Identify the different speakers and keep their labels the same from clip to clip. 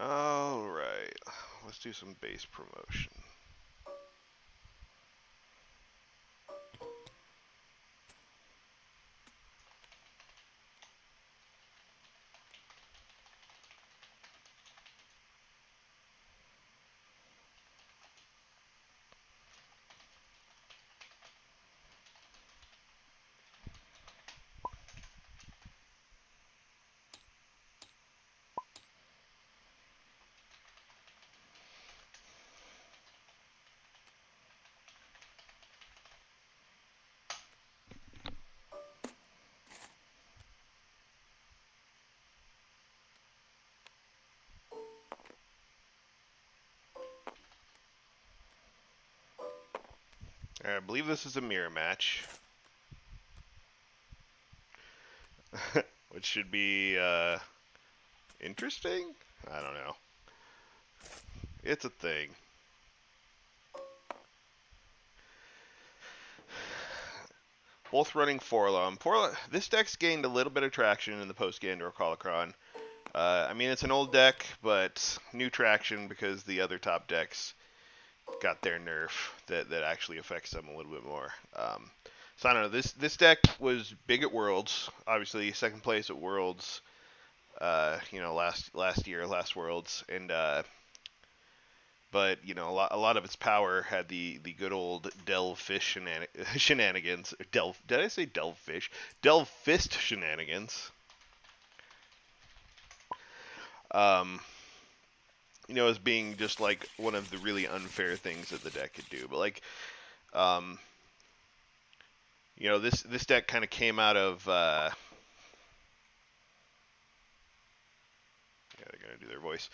Speaker 1: Alright, let's do some base promotion. I believe this is a mirror match. Which should be, interesting? I don't know. It's a thing. Both running Forlom. This deck's gained a little bit of traction in the post-Gandor Holocron. I mean, it's an old deck, but new traction because the other top decks got their nerf that actually affects them a little bit more. So I don't know. This deck was big at Worlds. Obviously, second place at Worlds. Last Worlds, and but a lot of its power had the good old Delve Fish shenanigans. Did I say Delve Fish? Delve Fist shenanigans. Um, as being just like one of the really unfair things that the deck could do. But like, um, this deck kind of came out of. Yeah, they're gonna do their voice.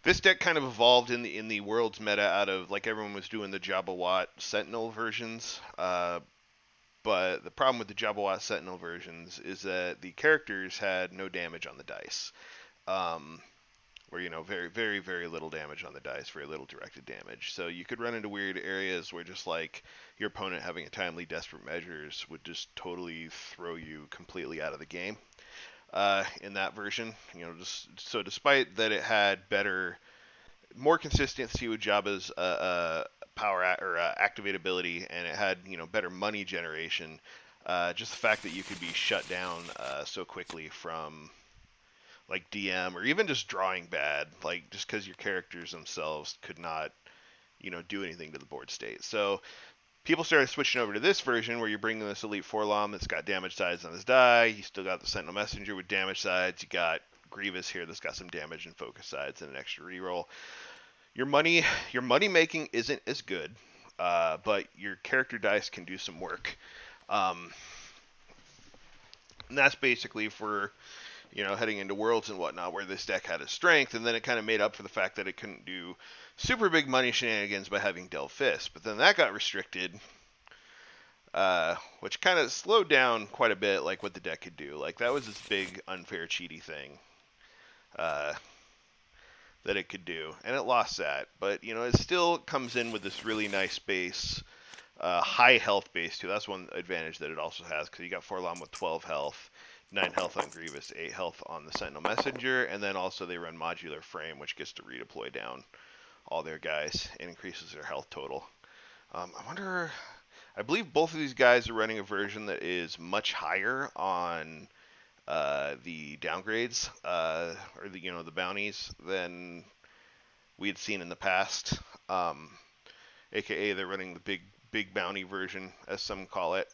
Speaker 1: This deck kind of evolved in the world's meta out of like everyone was doing the Jabawat Sentinel versions. But the problem with the Jabawat Sentinel versions is that the characters had no damage on the dice. Um, where very very very little damage on the dice, very little directed damage. So you could run into weird areas where just like your opponent having a timely desperate measures would just totally throw you completely out of the game. In that version, just so despite that it had more consistency with Jabba's power or activate ability, and it had better money generation. Just the fact that you could be shut down so quickly from like DM or even just drawing bad, like just because your characters themselves could not, do anything to the board state. So people started switching over to this version where you're bringing this Elite Forlom that's got damage sides on his die. You still got the Sentinel Messenger with damage sides. You got Grievous here that's got some damage and focus sides and an extra reroll. Your money making isn't as good, but your character dice can do some work. Um, and that's basically for heading into Worlds and whatnot, where this deck had its strength, and then it kind of made up for the fact that it couldn't do super big money shenanigans by having Delve Fist. But then that got restricted, which kind of slowed down quite a bit, like what the deck could do. Like that was this big unfair cheaty thing uh, that it could do, and it lost that. But it still comes in with this really nice base. High health base too. That's one advantage that it also has because you got Forlom with 12 health, 9 health on Grievous, 8 health on the Sentinel Messenger, and then also they run Modular Frame, which gets to redeploy down all their guys and increases their health total. I wonder. I believe both of these guys are running a version that is much higher on the downgrades or the bounties than we had seen in the past. AKA they're running the big bounty version, as some call it.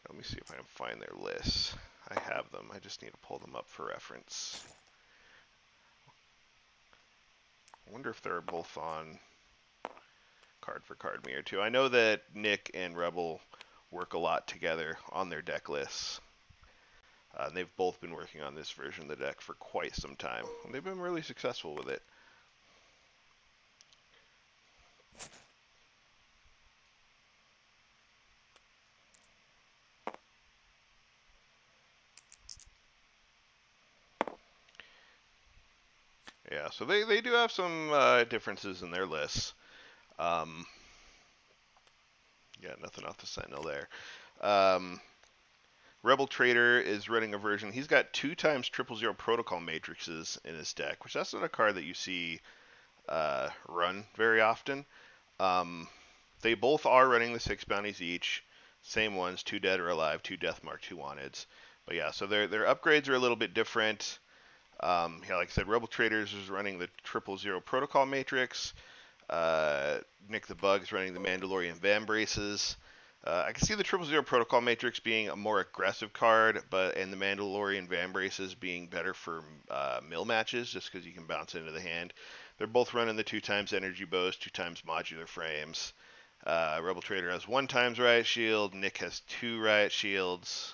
Speaker 1: Let me see if I can find their lists. I have them. I just need to pull them up for reference. I wonder if they're both on card for card mirror too. I know that Nick and Rebel work a lot together on their deck lists. And they've both been working on this version of the deck for quite some time. And they've been really successful with it. Yeah, so they do have some differences in their lists. Yeah, nothing off the Sentinel there. RebelTraitor is running a version. He's got 2 times 000 protocol matrices in his deck, which that's not a card that you see run very often. Um, they both are running the 6 bounties each. Same ones, 2 dead or alive, 2 death mark, 2 wanteds. But yeah, so their upgrades are a little bit different. Yeah, like I said, RebelTraitors is running the 000 protocol matrix. Nickthebug is running the Mandalorian Vambraces. I can see the 000 protocol matrix being a more aggressive card, and the Mandalorian Vambraces being better for mill matches, just because you can bounce into the hand. They're both running the 2 times energy bows, 2 times modular frames. RebelTraitor has 1 times riot shield. Nick has 2 riot shields.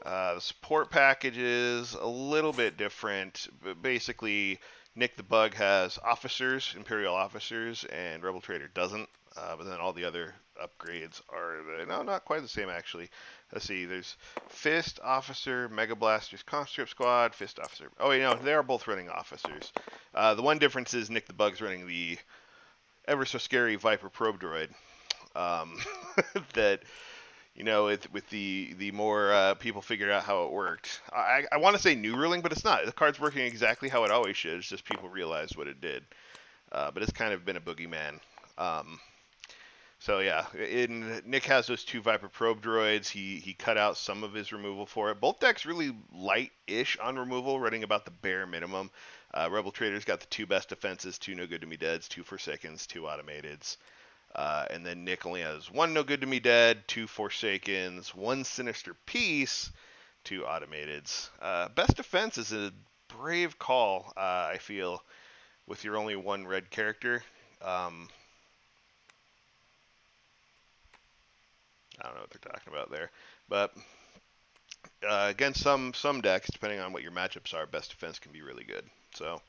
Speaker 1: The support package is a little bit different. But basically, Nickthebug has officers, Imperial officers, and RebelTraitor doesn't. But then all the other upgrades are not quite the same actually. Let's see. There's Fist Officer, Mega Blasters, Conscript Squad, Fist Officer. Oh, they are both running officers. The one difference is Nickthebug's running the ever so scary Viper Probe Droid. Um, that with the more people figured out how it worked. I want to say new ruling, but it's not. The card's working exactly how it always should. It's just people realized what it did. But it's kind of been a boogeyman. So yeah, Nick has those 2 Viper Probe droids. He cut out some of his removal for it. Both decks really light-ish on removal, running about the bare minimum. RebelTraitor's got the 2 best defenses, 2 no good to me deads, 2 Forsakens, 2 automateds. And then Nick only has 1 no good to me dead, 2 Forsakens, 1 sinister piece, 2 automateds. Best defense is a brave call, I feel, with your only 1 red character. I don't know what they're talking about there, but against some decks, depending on what your matchups are, best defense can be really good. So.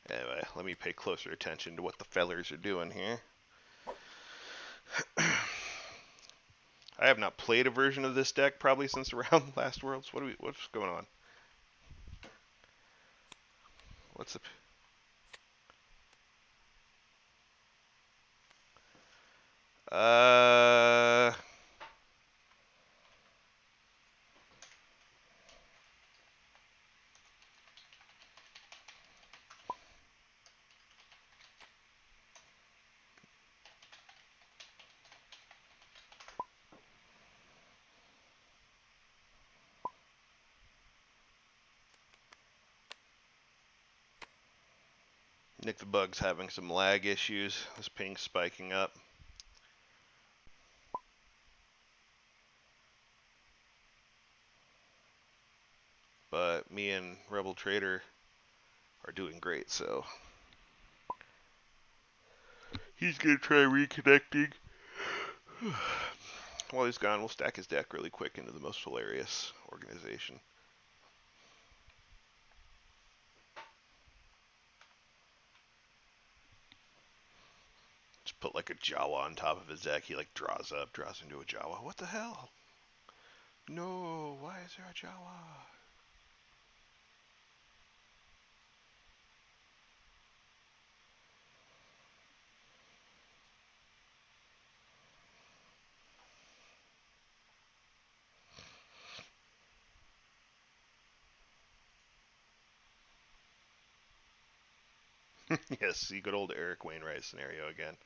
Speaker 1: Anyway, let me pay closer attention to what the fellers are doing here. I have not played a version of this deck probably since around Last Worlds. What's going on? What's the... Nickthebug's having some lag issues. This ping's spiking up. But me and RebelTraitor are doing great, so he's gonna try reconnecting. While he's gone, we'll stack his deck really quick into the most hilarious organization. Just put like a Jawa on top of his deck. He like draws into a Jawa. What the hell? No, why is there a Jawa? Yes, see, good old Eric Wainwright scenario again.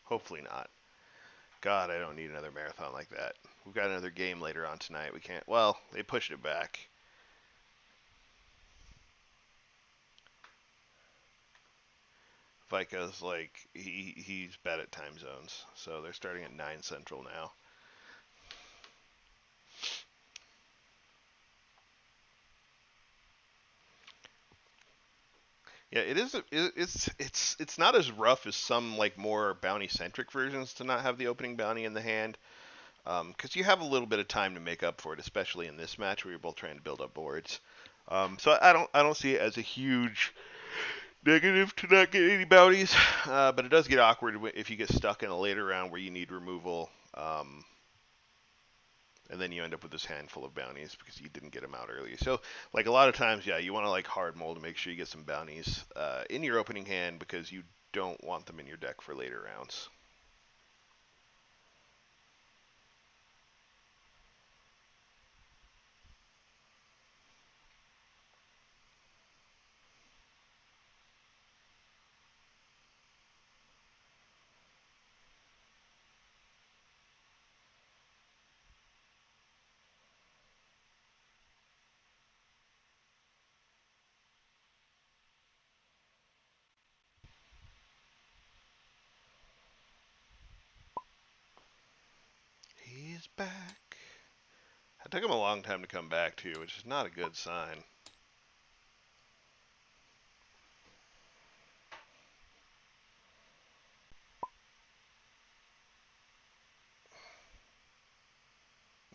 Speaker 1: Hopefully not. God, I don't need another marathon like that. We've got another game later on tonight. We can't. Well, they pushed it back. Vika's like he's bad at time zones, so they're starting at 9 Central now. Yeah, it is. It's not as rough as some like more bounty centric versions to not have the opening bounty in the hand, because you have a little bit of time to make up for it, especially in this match where you're both trying to build up boards. So I don't see it as a huge negative to not get any bounties, but it does get awkward if you get stuck in a later round where you need removal. and then you end up with this handful of bounties because you didn't get them out early. So, like a lot of times, yeah, you want to like hard mold to make sure you get some bounties in your opening hand because you don't want them in your deck for later rounds. He's back. It took him a long time to come back too, which is not a good sign.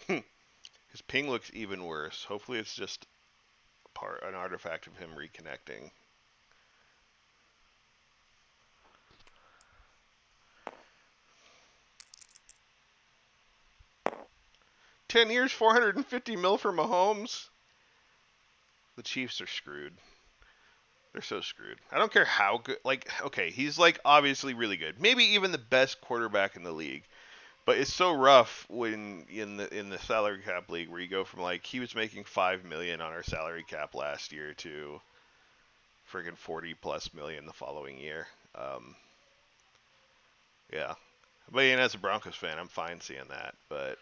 Speaker 1: His ping looks even worse. Hopefully, it's just an artifact of him reconnecting. 10 years, 450 mil for Mahomes. The Chiefs are screwed. They're so screwed. I don't care how good. Like, okay, he's like obviously really good. Maybe even the best quarterback in the league. But it's so rough when in the salary cap league where you go from like he was making 5 million on our salary cap last year to friggin' 40 plus million the following year. Yeah. But as a Broncos fan, I'm fine seeing that. But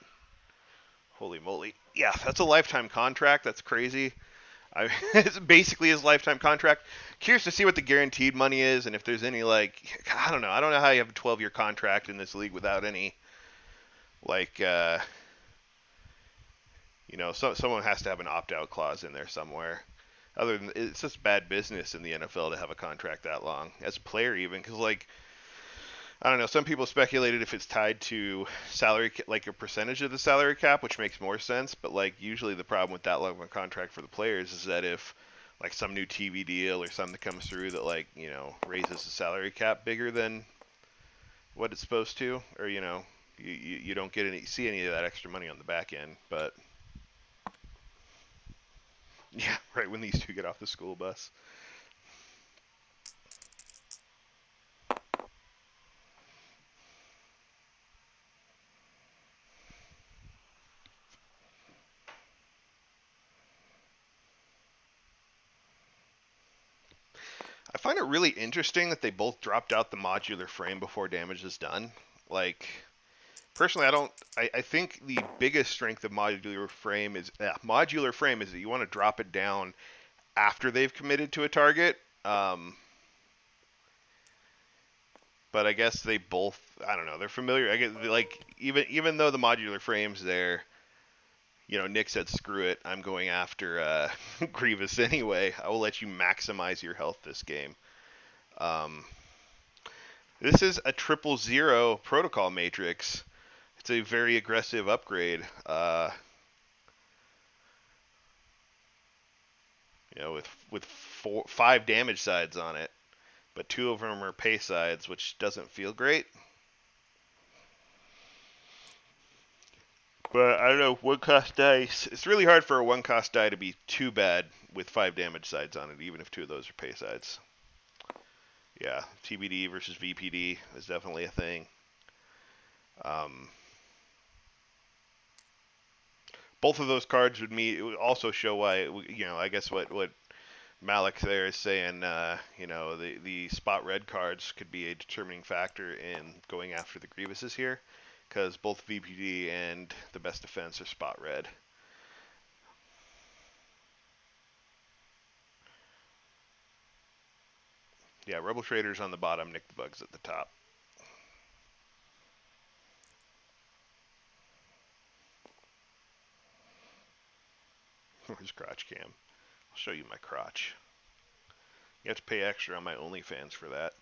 Speaker 1: holy moly, yeah, that's a lifetime contract. That's crazy. It's basically his lifetime contract. Curious to see what the guaranteed money is, and if there's any like, I don't know. I don't know how you have a 12-year contract in this league without any like, someone has to have an opt-out clause in there somewhere. Other than it's just bad business in the NFL to have a contract that long as a player, even because like I don't know. Some people speculated if it's tied to salary, like a percentage of the salary cap, which makes more sense. But like usually the problem with that long of a contract for the players is that if like some new TV deal or something comes through that like raises the salary cap bigger than what it's supposed to, or you don't get see any of that extra money on the back end. But yeah, right when these two get off the school bus. I find it really interesting that they both dropped out the modular frame before damage is done. Like, personally, I don't. I think the biggest strength of modular frame is that you want to drop it down after they've committed to a target. But I guess they both. I don't know. They're familiar. I guess like even though the modular frame's there, Nick said, "Screw it. I'm going after Grievous anyway. I will let you maximize your health this game." Um, this is a 000 protocol matrix. It's a very aggressive upgrade. With 5 damage sides on it, but 2 of them are pay sides, which doesn't feel great. But I don't know, 1-cost dice. It's really hard for a 1-cost die to be too bad with 5 damage sides on it, even if 2 of those are pay sides. Yeah, TBD versus VPD is definitely a thing. Both of those cards it would also show why, I guess what Malik there is saying, the spot red cards could be a determining factor in going after the Grievuses here, because both VPD and the best defense are spot red. Yeah, RebelTraitor's on the bottom, Nickthebug's at the top. Where's crotch cam? I'll show you my crotch. You have to pay extra on my OnlyFans for that.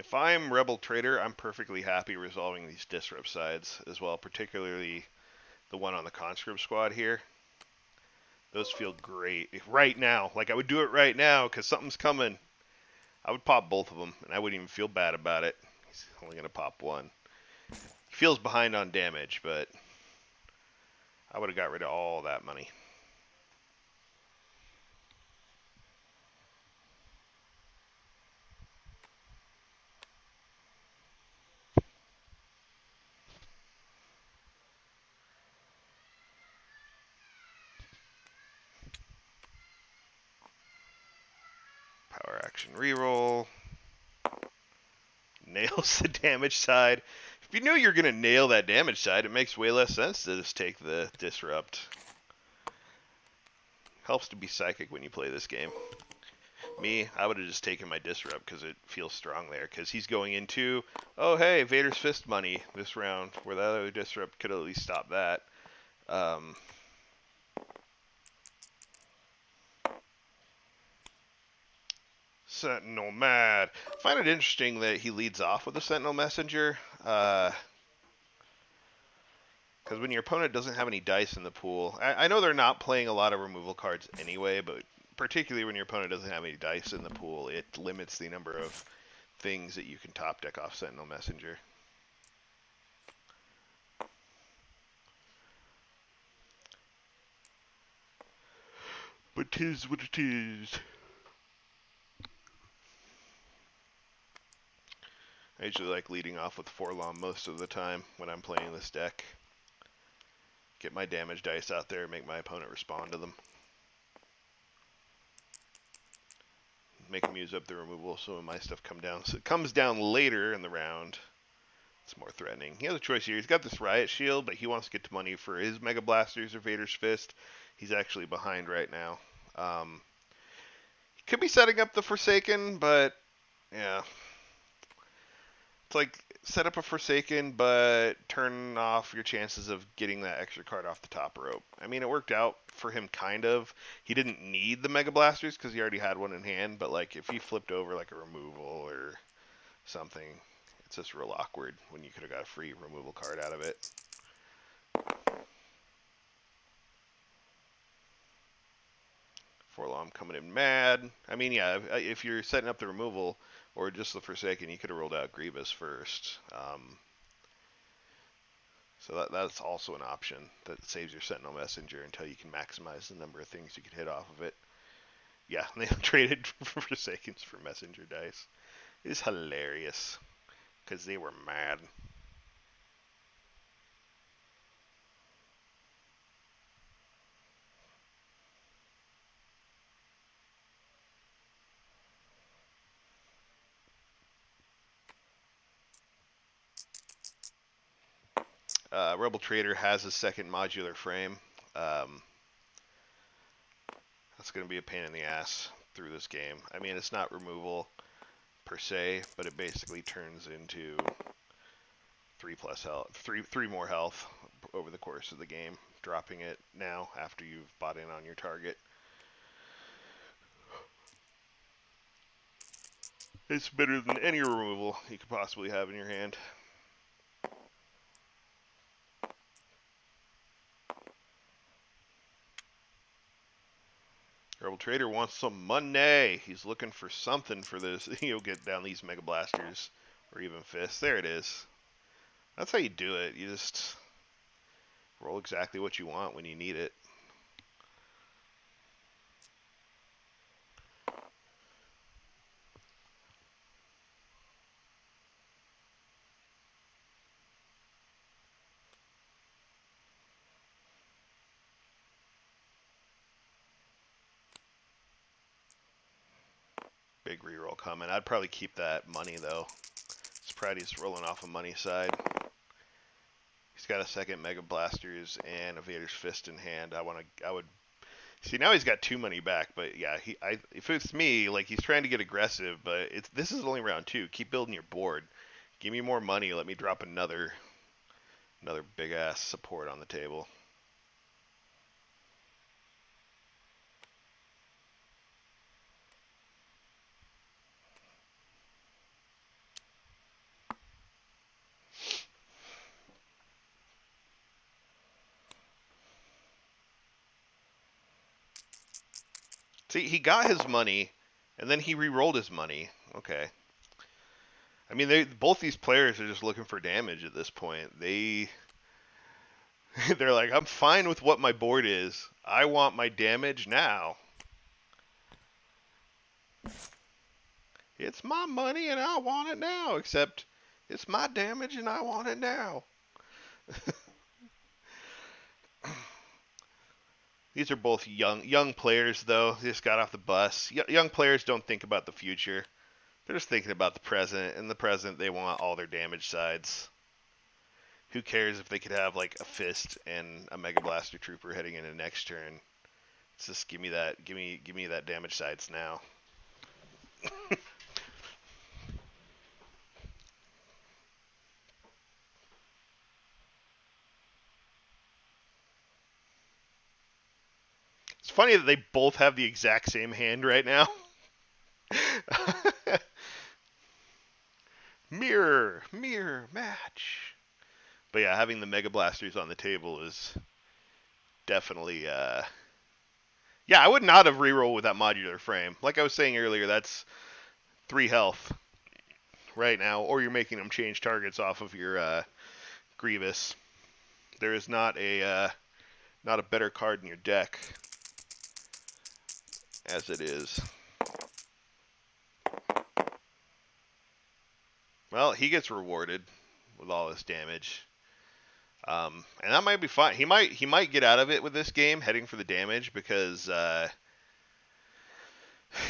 Speaker 1: If I'm RebelTraitor, I'm perfectly happy resolving these disrupt sides as well, particularly the one on the conscript squad here. Those feel great right now. Like I would do it right now because something's coming. I would pop both of them, and I wouldn't even feel bad about it. He's only going to pop one. He feels behind on damage, but I would have got rid of all that money. Power action reroll. Nails the damage side. If you knew you're going to nail that damage side, it makes way less sense to just take the disrupt. Helps to be psychic when you play this game. Me, I would have just taken my disrupt because it feels strong there. Because he's going into, oh hey, Vader's Fist money this round, where the other disrupt could at least stop that. Sentinel mad. I find it interesting that he leads off with a Sentinel Messenger. Because when your opponent doesn't have any dice in the pool, I know they're not playing a lot of removal cards anyway, but particularly when your opponent doesn't have any dice in the pool, it limits the number of things that you can top deck off Sentinel Messenger. But 'tis what it is. I usually like leading off with Forlom most of the time when I'm playing this deck. Get my damage dice out there, make my opponent respond to them. Make him use up the removal, so my stuff come down. So it comes down later in the round. It's more threatening. He has a choice here. He's got this Riot Shield, but he wants to get to money for his Mega Blasters or Vader's Fist. He's actually behind right now. He could be setting up the Forsaken, but yeah. It's like set up a Forsaken, but turn off your chances of getting that extra card off the top rope. I mean, it worked out for him kind of. He didn't need the Mega Blasters because he already had one in hand, but like if he flipped over like a removal or something, it's just real awkward when you could have got a free removal card out of it. Forlom coming in mad. I mean, yeah, if you're setting up the removal or just the Forsaken, you could have rolled out Grievous first. So that's also an option that saves your Sentinel Messenger until you can maximize the number of things you can hit off of it. Yeah, they traded Forsakens for Messenger dice. It's hilarious because they were mad. RebelTraitor has a second modular frame. That's going to be a pain in the ass through this game. I mean, it's not removal per se, but it basically turns into 3+ health, three more health over the course of the game, dropping it now after you've bought in on your target. It's better than any removal you could possibly have in your hand. RebelTraitor wants some money. He's looking for something for this. He'll get down these Mega Blasters or even Fists. There it is. That's how you do it. You just roll exactly what you want when you need it. Big reroll coming. I'd probably keep that money though. Spratty's rolling off a money side. He's got a second Mega Blasters and a Vader's Fist in hand. I would see now he's got 2 money back, but yeah, if it's me, like he's trying to get aggressive, but this is only round 2. Keep building your board. Give me more money. Let me drop another big ass support on the table. See, he got his money, and then he re-rolled his money. Okay. I mean, both these players are just looking for damage at this point. They're like, I'm fine with what my board is. I want my damage now. It's my money and I want it now. Except it's my damage and I want it now. These are both young players, though. They just got off the bus. Young players don't think about the future. They're just thinking about the present. In the present, they want all their damage sides. Who cares if they could have like a fist and a Mega Blaster Trooper heading into next turn? It's just give me that, give me that damage sides now. It's funny that they both have the exact same hand right now. Mirror match. But yeah, having the Mega Blasters on the table is definitely yeah, I would not have reroll with that modular frame. Like I was saying earlier, that's 3 health right now, or you're making them change targets off of your Grievous. There is not a better card in your deck as it is. Well, he gets rewarded with all this damage. And that might be fine. He might get out of it with this game, heading for the damage, because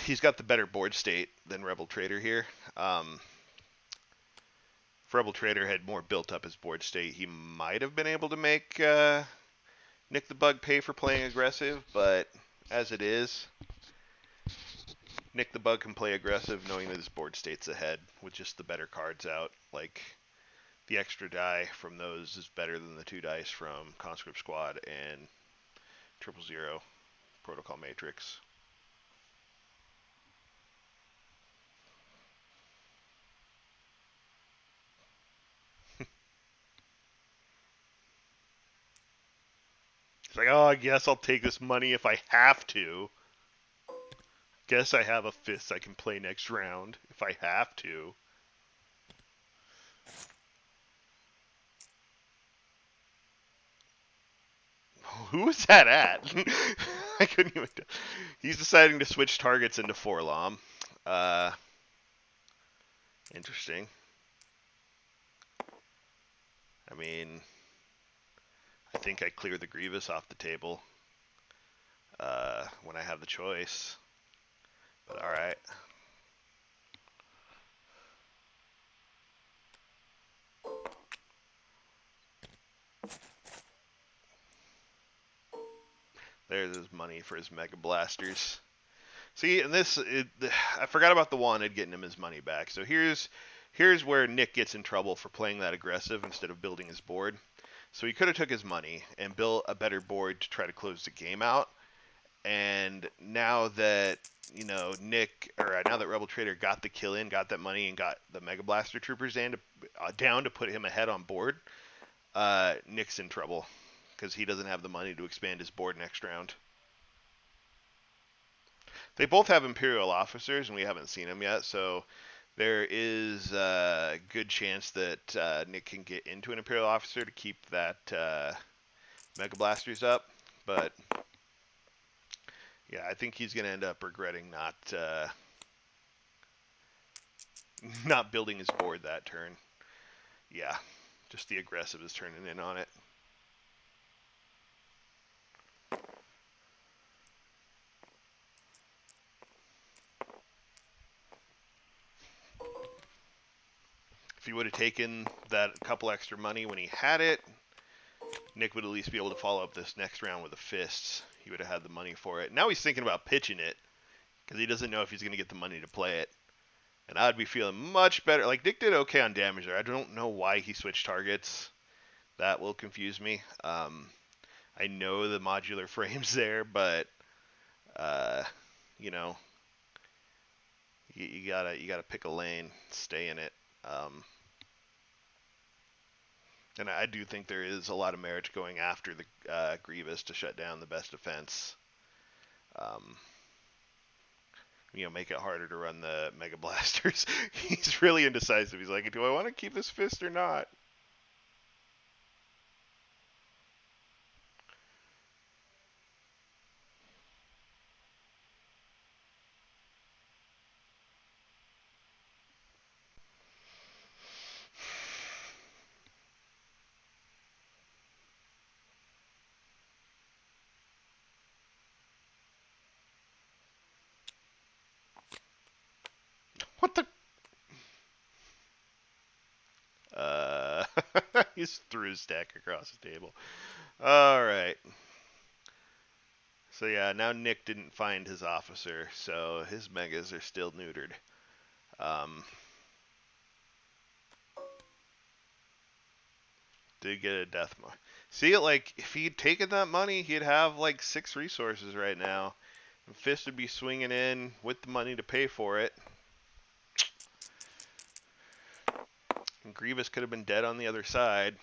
Speaker 1: he's got the better board state than RebelTraitor here. If RebelTraitor had more built up his board state, he might have been able to make Nickthebug pay for playing aggressive, but as it is, Nickthebug can play aggressive knowing that his board state's ahead with just the better cards out. Like, the extra die from those is better than the 2 dice from Conscript Squad and 000 Protocol Matrix. It's like, oh, I guess I'll take this money if I have to. Guess I have a fist I can play next round if I have to. Who is that at? I couldn't even tell. He's deciding to switch targets into Forlom. Interesting. I mean, I think I clear the Grievous off the table when I have the choice. But alright. There's his money for his Mega Blasters. See, and I forgot about the Wanted getting him his money back. So here's where Nick gets in trouble for playing that aggressive instead of building his board. So he could have took his money and built a better board to try to close the game out. And now that now that RebelTraitor got the kill in, got that money, and got the Mega Blaster Troopers down to put him ahead on board, Nick's in trouble because he doesn't have the money to expand his board next round. They both have Imperial officers, and we haven't seen them yet, so there is a good chance that Nick can get into an Imperial officer to keep that Mega Blasters up. But yeah, I think he's going to end up regretting not building his board that turn. Yeah, just the aggressive is turning in on it. If he would have taken that couple extra money when he had it, Nick would at least be able to follow up this next round with a fist. He would have had the money for it. Now he's thinking about pitching it because he doesn't know if he's going to get the money to play it. And I'd be feeling much better. Like, Nick did okay on damage there. I don't know why he switched targets. That will confuse me. I know the modular frame's there, but you know, you gotta pick a lane, stay in it. And I do think there is a lot of merit going after the Grievous to shut down the best defense. make it harder to run the Mega Blasters. He's really indecisive. He's like, do I want to keep this fist or not? What the? Uh, he just threw his deck across the table. All right. So yeah, now Nick didn't find his officer, so his megas are still neutered. Um, did get a death mark. See, like if he'd taken that money, he'd have like 6 resources right now. And Fist would be swinging in with the money to pay for it. And Grievous could have been dead on the other side.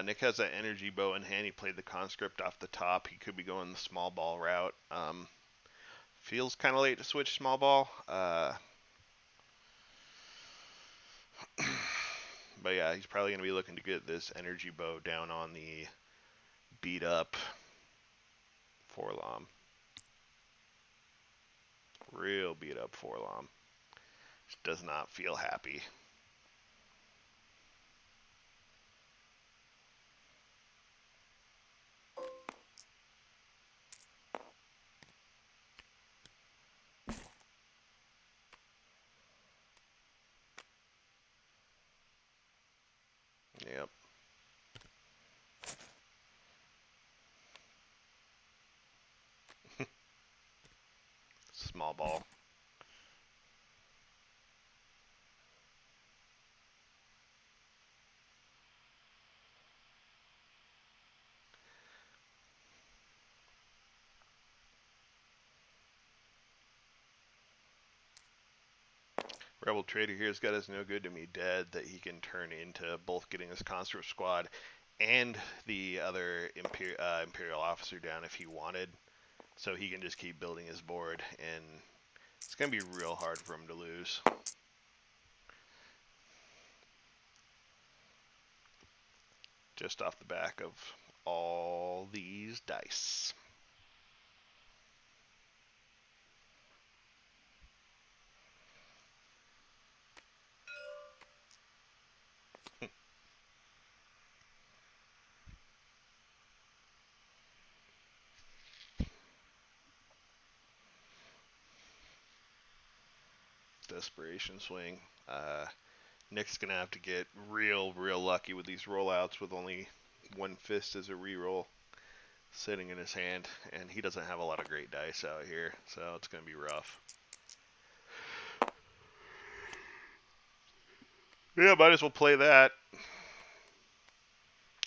Speaker 1: Nick has that energy bow in hand. He played the conscript off the top. He could be going the small ball route. Feels kind of late to switch small ball. But yeah, he's probably going to be looking to get this energy bow down on the beat up Forlom. Real beat up Forlom. Just does not feel happy. Yep. Small ball. RebelTraitor here's got his no good to me dead that he can turn into both getting his conscript squad and the other Imperial officer down if he wanted. So he can just keep building his board, and it's going to be real hard for him to lose. Just off the back of all these dice. Desperation swing. Nick's going to have to get real lucky with these rollouts with only one fist as a reroll sitting in his hand, and he doesn't have a lot of great dice out here, so it's going to be rough. Yeah, might as well play that.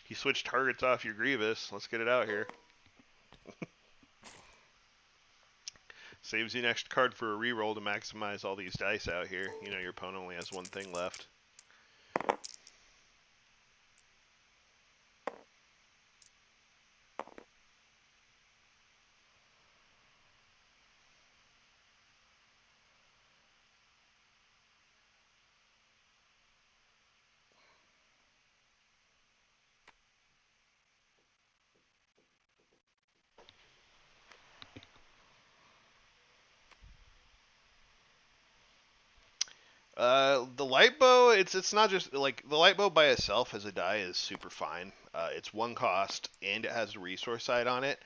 Speaker 1: He switched targets off your Grievous. Let's get it out here. Saves you an extra card for a reroll to maximize all these dice out here. You know your opponent only has one thing left. The light bow, it's not just like the light bow by itself as a die is super fine. It's one cost and it has a resource side on it.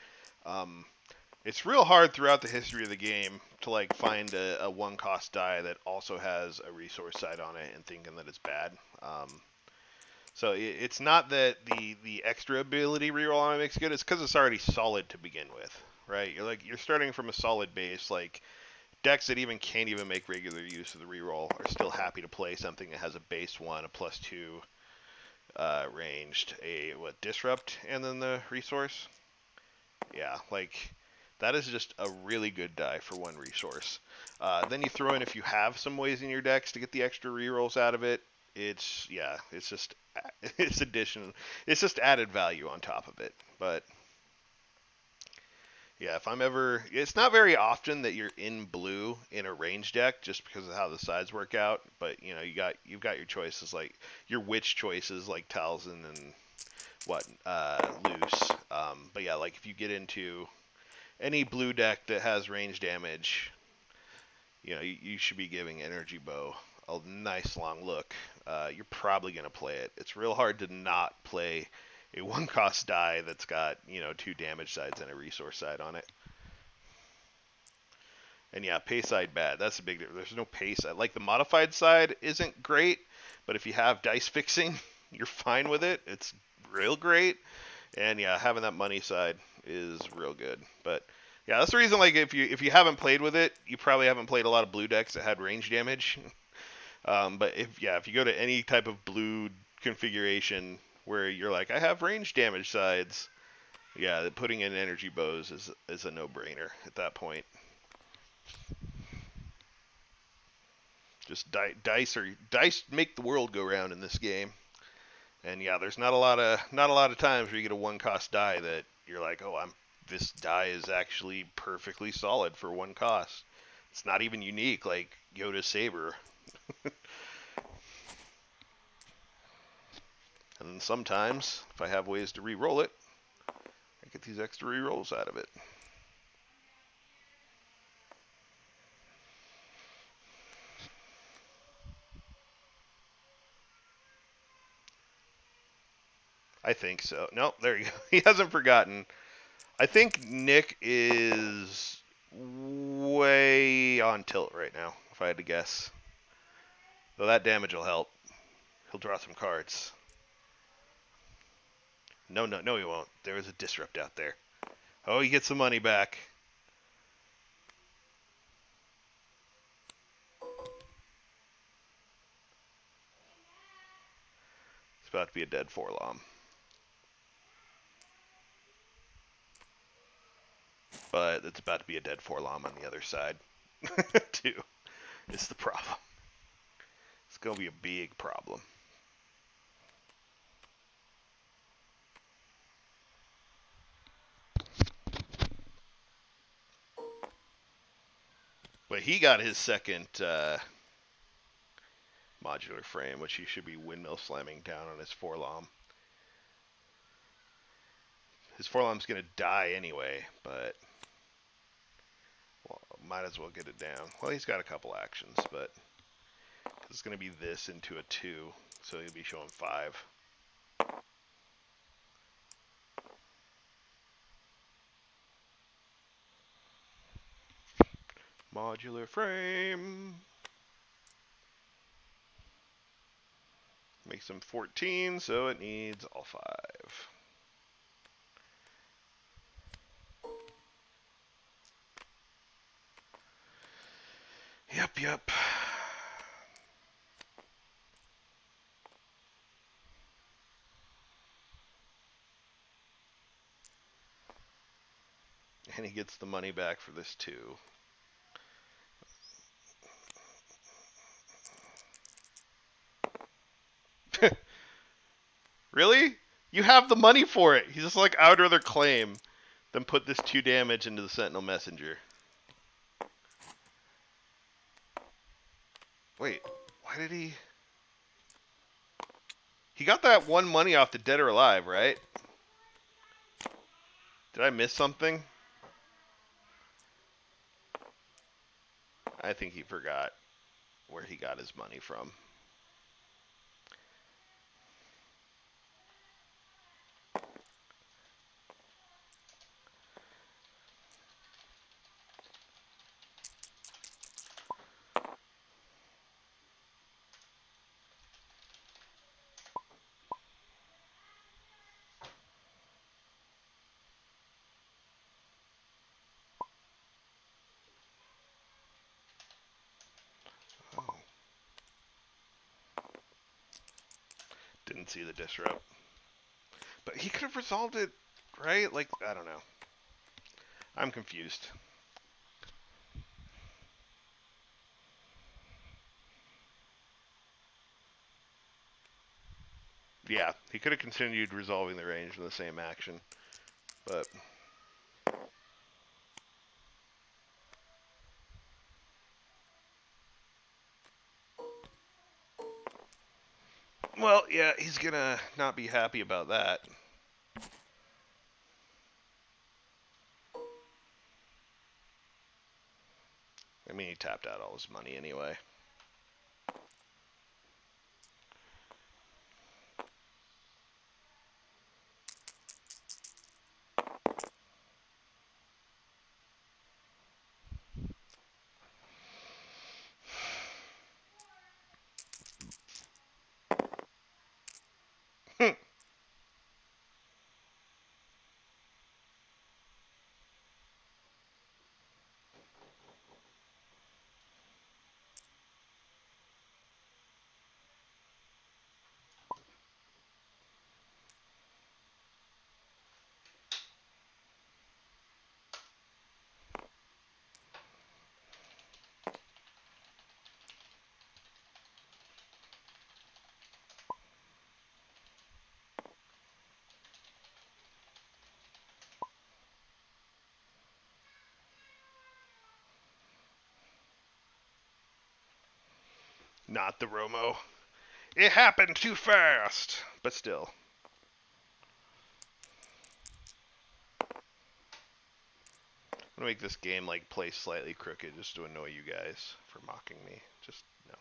Speaker 1: It's real hard throughout the history of the game to like find a one cost die that also has a resource side on it and thinking that it's bad. So it's not that the extra ability reroll on it makes it good. It's because it's already solid to begin with, right? You're starting from a solid base. Like decks that even can't even make regular use of the reroll are still happy to play something that has a base 1, a +2 ranged, a disrupt, and then the resource. Yeah, like That is just a really good die for one resource. Then you throw in if you have some ways in your decks to get the extra rerolls out of it. It's just it's addition. It's just added value on top of it. But yeah, if I'm ever, it's not very often that you're in blue in a range deck just because of how the sides work out. But you know, you've got your choices like your witch choices like Talzin and loose. But yeah, like if you get into any blue deck that has range damage, you know, you should be giving Energy Bow a nice long look. You're probably going to play it. It's real hard to not play a one cost die that's got, you know, 2 damage sides and a resource side on it. And yeah, pay side bad. That's a big difference. There's no pay side. Like the modified side isn't great, but if you have dice fixing, you're fine with it. It's real great. And yeah, having that money side is real good. But yeah, that's the reason. Like if you haven't played with it, you probably haven't played a lot of blue decks that had range damage. But if you go to any type of blue configuration where you're like, I have range damage sides, yeah, putting in energy bows is a no-brainer at that point. Just dice make the world go round in this game. And yeah, there's not a lot of times where you get a one cost die that you're like, oh, this die is actually perfectly solid for one cost. It's not even unique like Yoda Saber. And then sometimes, if I have ways to re-roll it, I get these extra re-rolls out of it. I think so. No, there you go. He hasn't forgotten. I think Nick is way on tilt right now, if I had to guess. Though that damage will help. He'll draw some cards. No, he won't. There is a disrupt out there. Oh, he gets some money back. It's about to be a dead Forlom. But it's about to be a dead Forlom on the other side, too. It's the problem. It's going to be a big problem. But he got his second modular frame, which he should be windmill slamming down on his Forlom. His Forlom's going to die anyway, but well, might as well get it down. Well, he's got a couple actions, but it's going to be this into a 2, so he'll be showing 5. Modular frame. Makes him 14, so it needs all 5. Yep. And he gets the money back for this too. Really? You have the money for it. He's just like, I would rather claim than put this 2 damage into the Sentinel Messenger. Wait, why did he... He got that 1 money off the Dead or Alive, right? Did I miss something? I think he forgot where he got his money from. Oh. Didn't see the disrupt. But he could have resolved it, right? Like, I don't know. I'm confused. Yeah, he could have continued resolving the range in the same action, but well, yeah, he's gonna not be happy about that. I mean, he tapped out all his money anyway. Not the Romo. It happened too fast, but still. I'm gonna make this game like play slightly crooked just to annoy you guys for mocking me. Just no.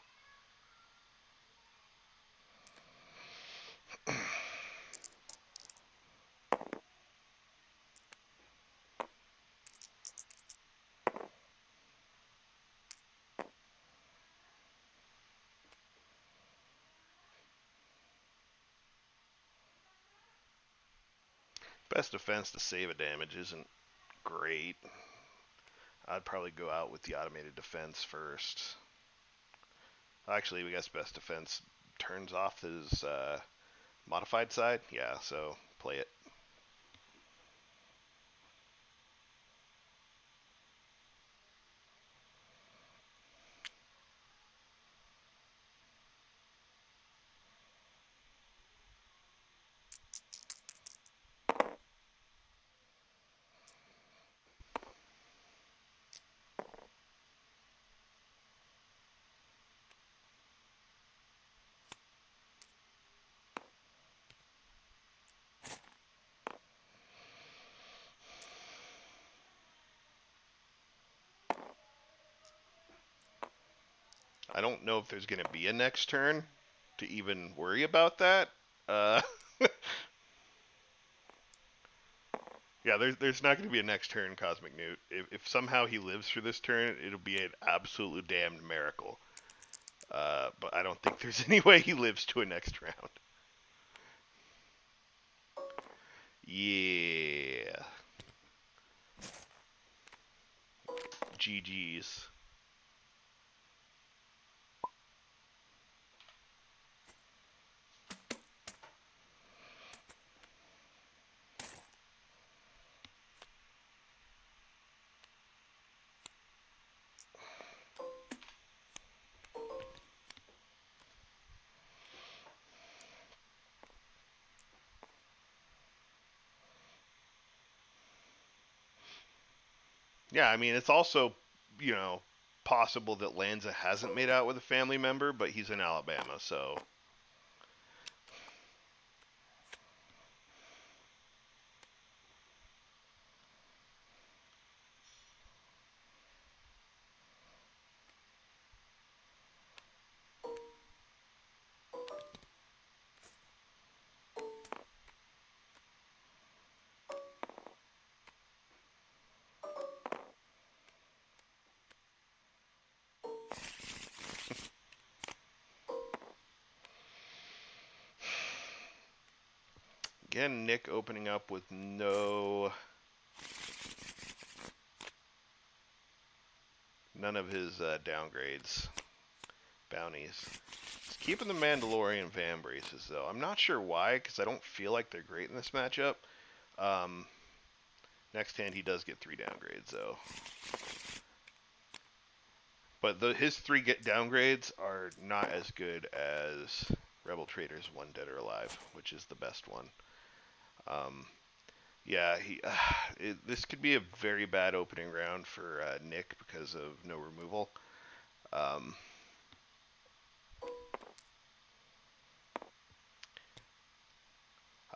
Speaker 1: Best defense to save a damage isn't great. I'd probably go out with the automated defense first. Actually, we guess best defense turns off his modified side. Yeah, so play it. I don't know if there's going to be a next turn to even worry about that. Uh, yeah, there's not going to be a next turn Cosmic Newt. If somehow he lives through this turn, it'll be an absolute damned miracle. But I don't think there's any way he lives to a next round. Yeah. GG's. Yeah, I mean, it's also, you know, possible that Lanza hasn't made out with a family member, but he's in Alabama, so. Again, Nick opening up with none of his downgrades, bounties. He's keeping the Mandalorian Van Braces, though. I'm not sure why, because I don't feel like they're great in this matchup. Um, Next hand he does get 3 downgrades though. But his 3 downgrades are not as good as RebelTraitor's 1 Dead or Alive, which is the best one. Yeah, this could be a very bad opening round for Nick because of no removal. I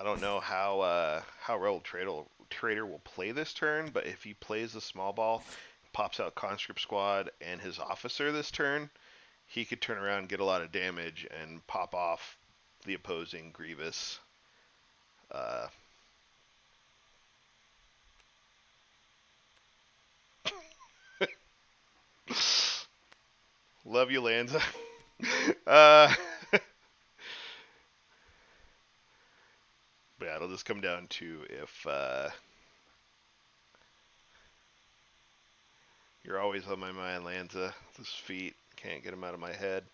Speaker 1: don't know how RebelTraitor will play this turn, but if he plays the small ball, pops out Conscript Squad and his officer this turn, he could turn around and get a lot of damage and pop off the opposing Grievous. Love you, Lanza. But yeah, it'll just come down to if you're always on my mind, Lanza. Those feet, can't get them out of my head.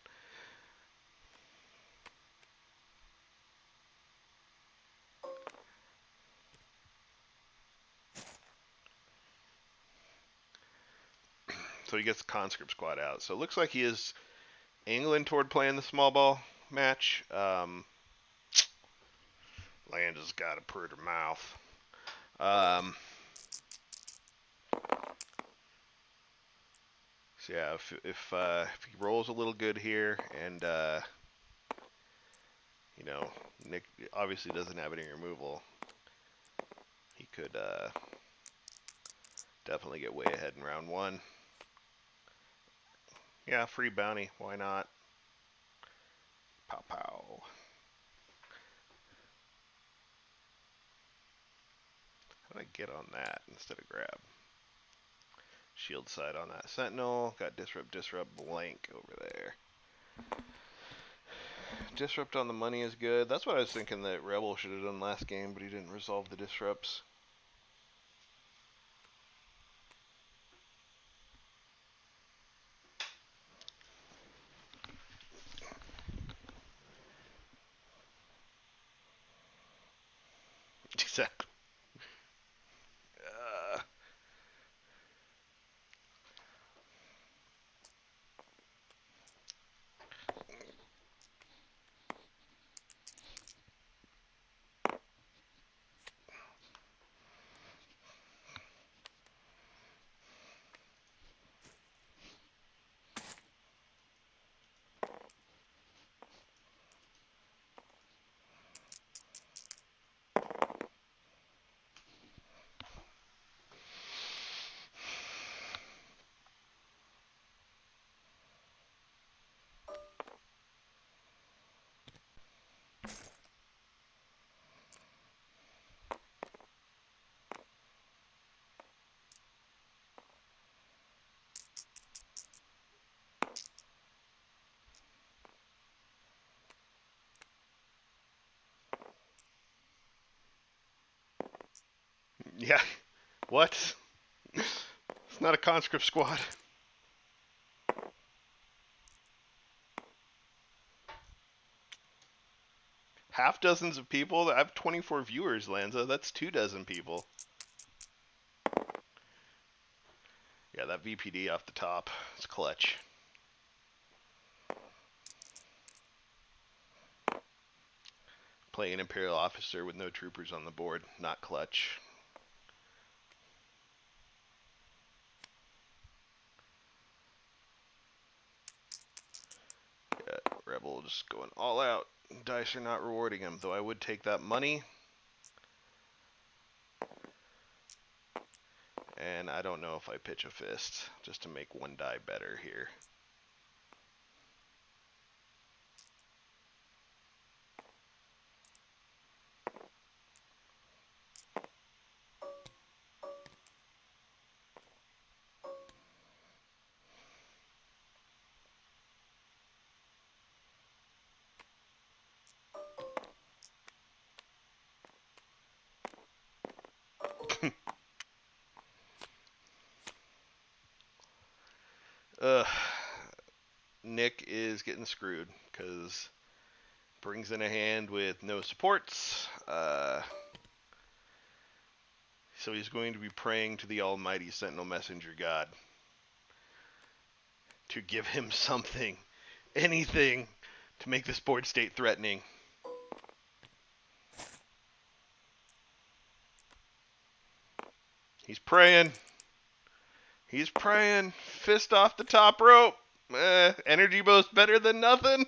Speaker 1: So he gets the Conscript Squad out. So it looks like he is angling toward playing the small ball match. Lanza's got a pretty mouth. So yeah, if he rolls a little good here, and Nick obviously doesn't have any removal, he could definitely get way ahead in round 1. Yeah, free bounty, why not? Pow pow. How did I get on that instead of grab? Shield side on that Sentinel. Got disrupt blank over there. Disrupt on the money is good. That's what I was thinking that Rebel should have done last game, but he didn't resolve the disrupts. Exactly. Yeah. What? It's not a conscript squad. Half dozens of people? I have 24 viewers, Lanza. That's 2 dozen people. Yeah, that VPD off the top is clutch. Playing an Imperial officer with no troopers on the board, not clutch. Yeah, Rebel just going all out. Dice are not rewarding him, though I would take that money. And I don't know if I pitch a fist, just to make 1 die better here. Ugh. Nick is getting screwed because brings in a hand with no supports. So he's going to be praying to the almighty Sentinel Messenger God to give him something, anything, to make this board state threatening. He's praying. He's praying. Fist off the top rope. Energy boost better than nothing.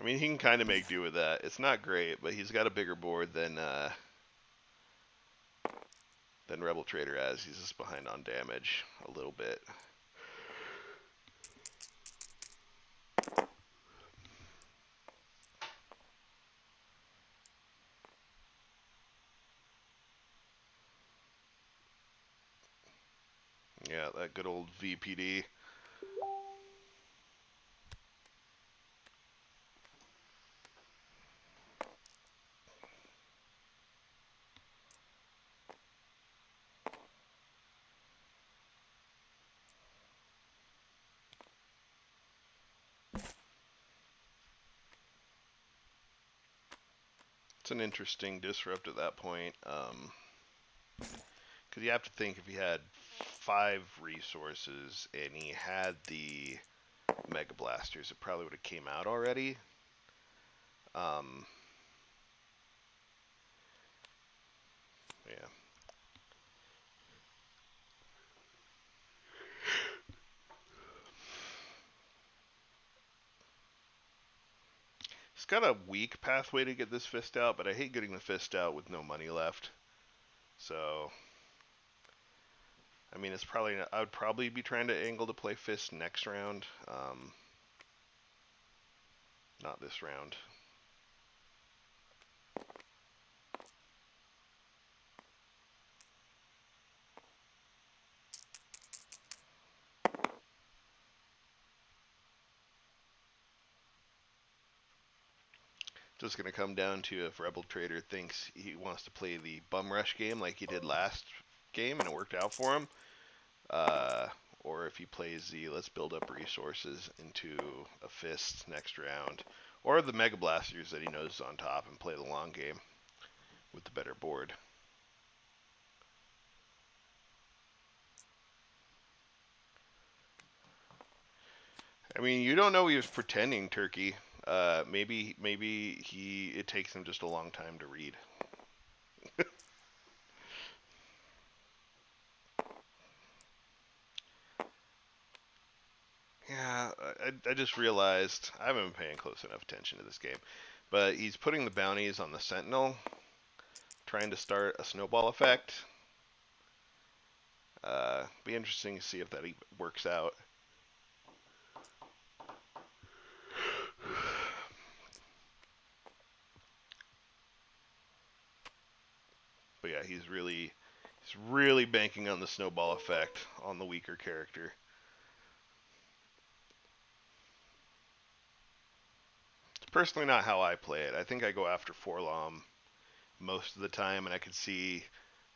Speaker 1: I mean, he can kind of make do with that. It's not great, but he's got a bigger board than RebelTraitor has. He's just behind on damage a little bit. Yeah, that good old VPD. It's an interesting disrupt at that point. Because you have to think if he had 5 resources and he had the Mega Blasters, it probably would have came out already. Yeah. He's got a weak pathway to get this fist out, but I hate getting the fist out with no money left. So, I mean, it's probably I would probably be trying to angle to play fist next round, not this round. Just going to come down to if RebelTraitor thinks he wants to play the bum rush game like he did last game and it worked out for him, or if he plays the let's build up resources into a fist next round, or the Mega Blasters that he knows is on top and play the long game with the better board. I mean, you don't know he was pretending, Turkey. Maybe it takes him just a long time to read. Yeah, I just realized I haven't been paying close enough attention to this game, but he's putting the bounties on the Sentinel, trying to start a snowball effect. Be interesting to see if that works out. But yeah, he's really banking on the snowball effect on the weaker character. It's personally not how I play it. I think I go after Forlom most of the time, and I could see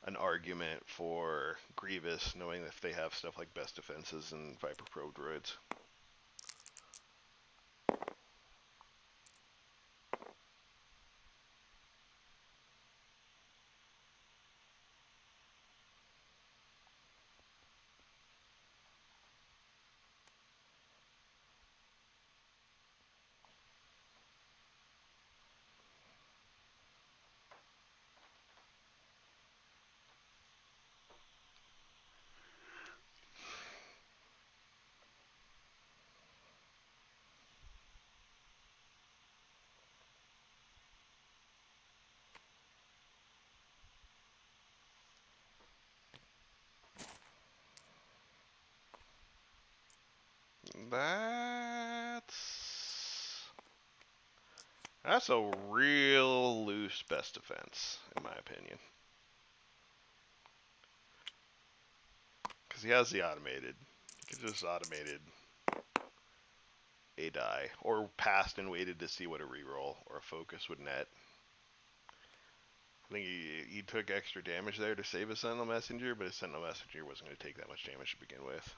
Speaker 1: an argument for Grievous, knowing if they have stuff like Best Defenses and Viper Probe droids. That's a real loose Best Defense, in my opinion. Because he has the automated. He could just automated a die, or passed and waited to see what a reroll or a focus would net. I think he took extra damage there to save his Sentinel Messenger, but his Sentinel Messenger wasn't going to take that much damage to begin with.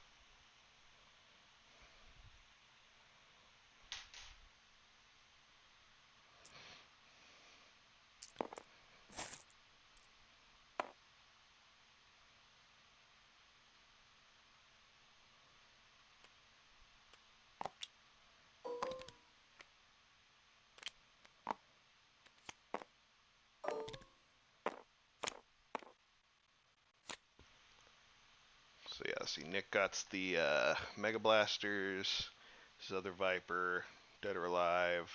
Speaker 1: So yeah, see, Nick got the Mega Blasters, his other Viper, Dead or Alive.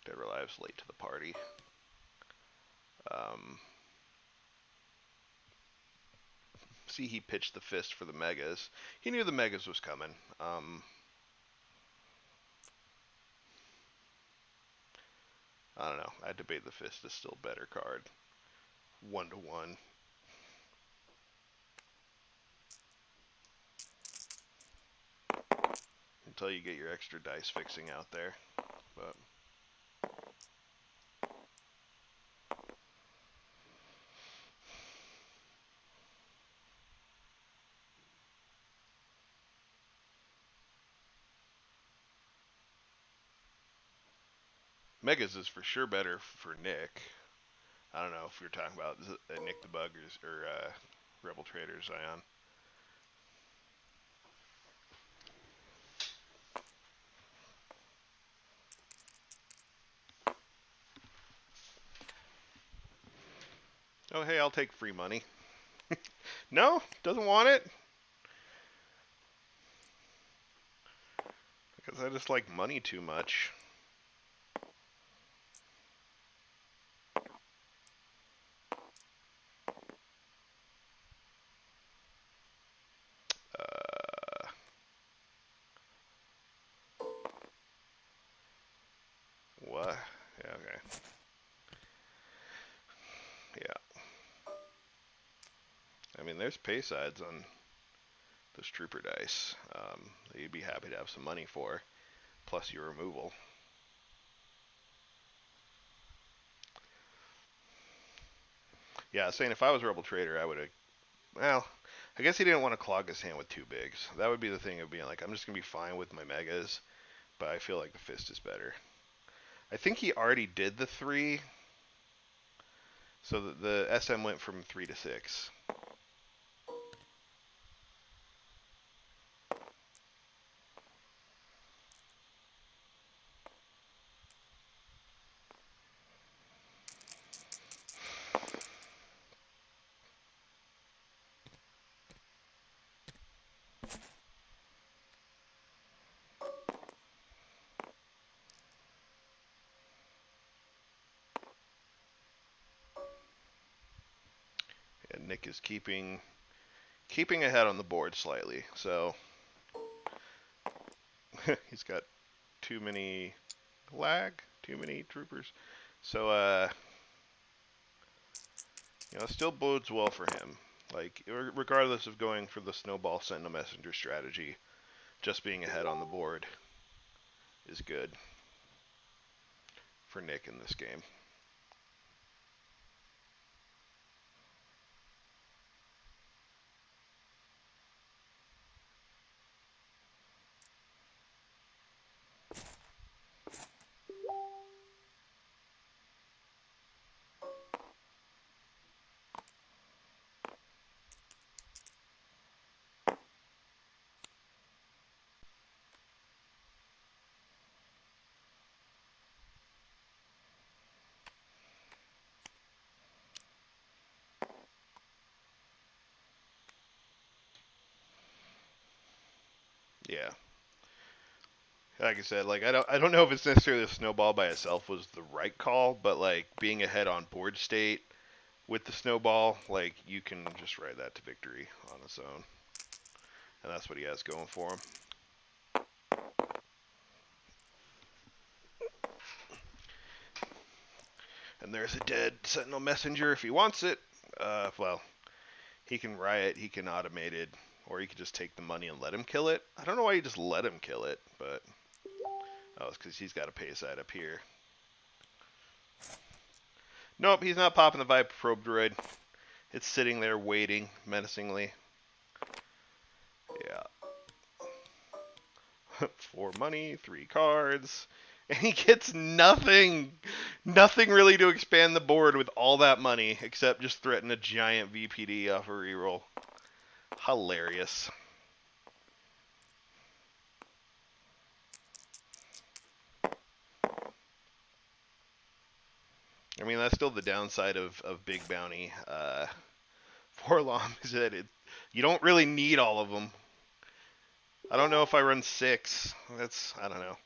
Speaker 1: Dead or Alive's late to the party. See, he pitched the fist for the Megas. He knew the Megas was coming. I don't know. I debate the fist is still a better card. 1-1. Until you get your extra dice fixing out there. But Megas is for sure better for Nick. I don't know if you're talking about Nickthebug or RebelTraitor Zion. Oh, hey, I'll take free money. No, doesn't want it. Because I just like money too much. What? Yeah, okay. Yeah. I mean, there's pay sides on those trooper dice that you'd be happy to have some money for, plus your removal. Yeah, I was saying if I was RebelTraitor, I would have. Well, I guess he didn't want to clog his hand with two bigs. That would be the thing of being like, I'm just gonna be fine with my megas, but I feel like the fist is better. I think he already did the 3, so the SM went from 3 to 6. And Nick is keeping ahead on the board slightly, so he's got too many too many troopers. So it still bodes well for him. Like, regardless of going for the snowball sentinel messenger strategy, just being ahead on the board is good for Nick in this game. Yeah. Like I said, like I don't know if it's necessarily a snowball by itself was the right call, but like being ahead on board state with the snowball, like you can just ride that to victory on its own. And that's what he has going for him. And there's a dead sentinel messenger if he wants it. Well, he can riot, he can automate it, or he could just take the money and let him kill it. I don't know why you just let him kill it, but it's because he's got a pay side up here. Nope, he's not popping the Viper Probe Droid. It's sitting there waiting menacingly. Yeah. 4 money, 3 cards, and he gets nothing. Nothing really to expand the board with all that money, except just threaten a giant VPD off a reroll. Hilarious. I mean, that's still the downside of Big Bounty. Forlom is that You don't really need all of them. I don't know if I run 6. I don't know.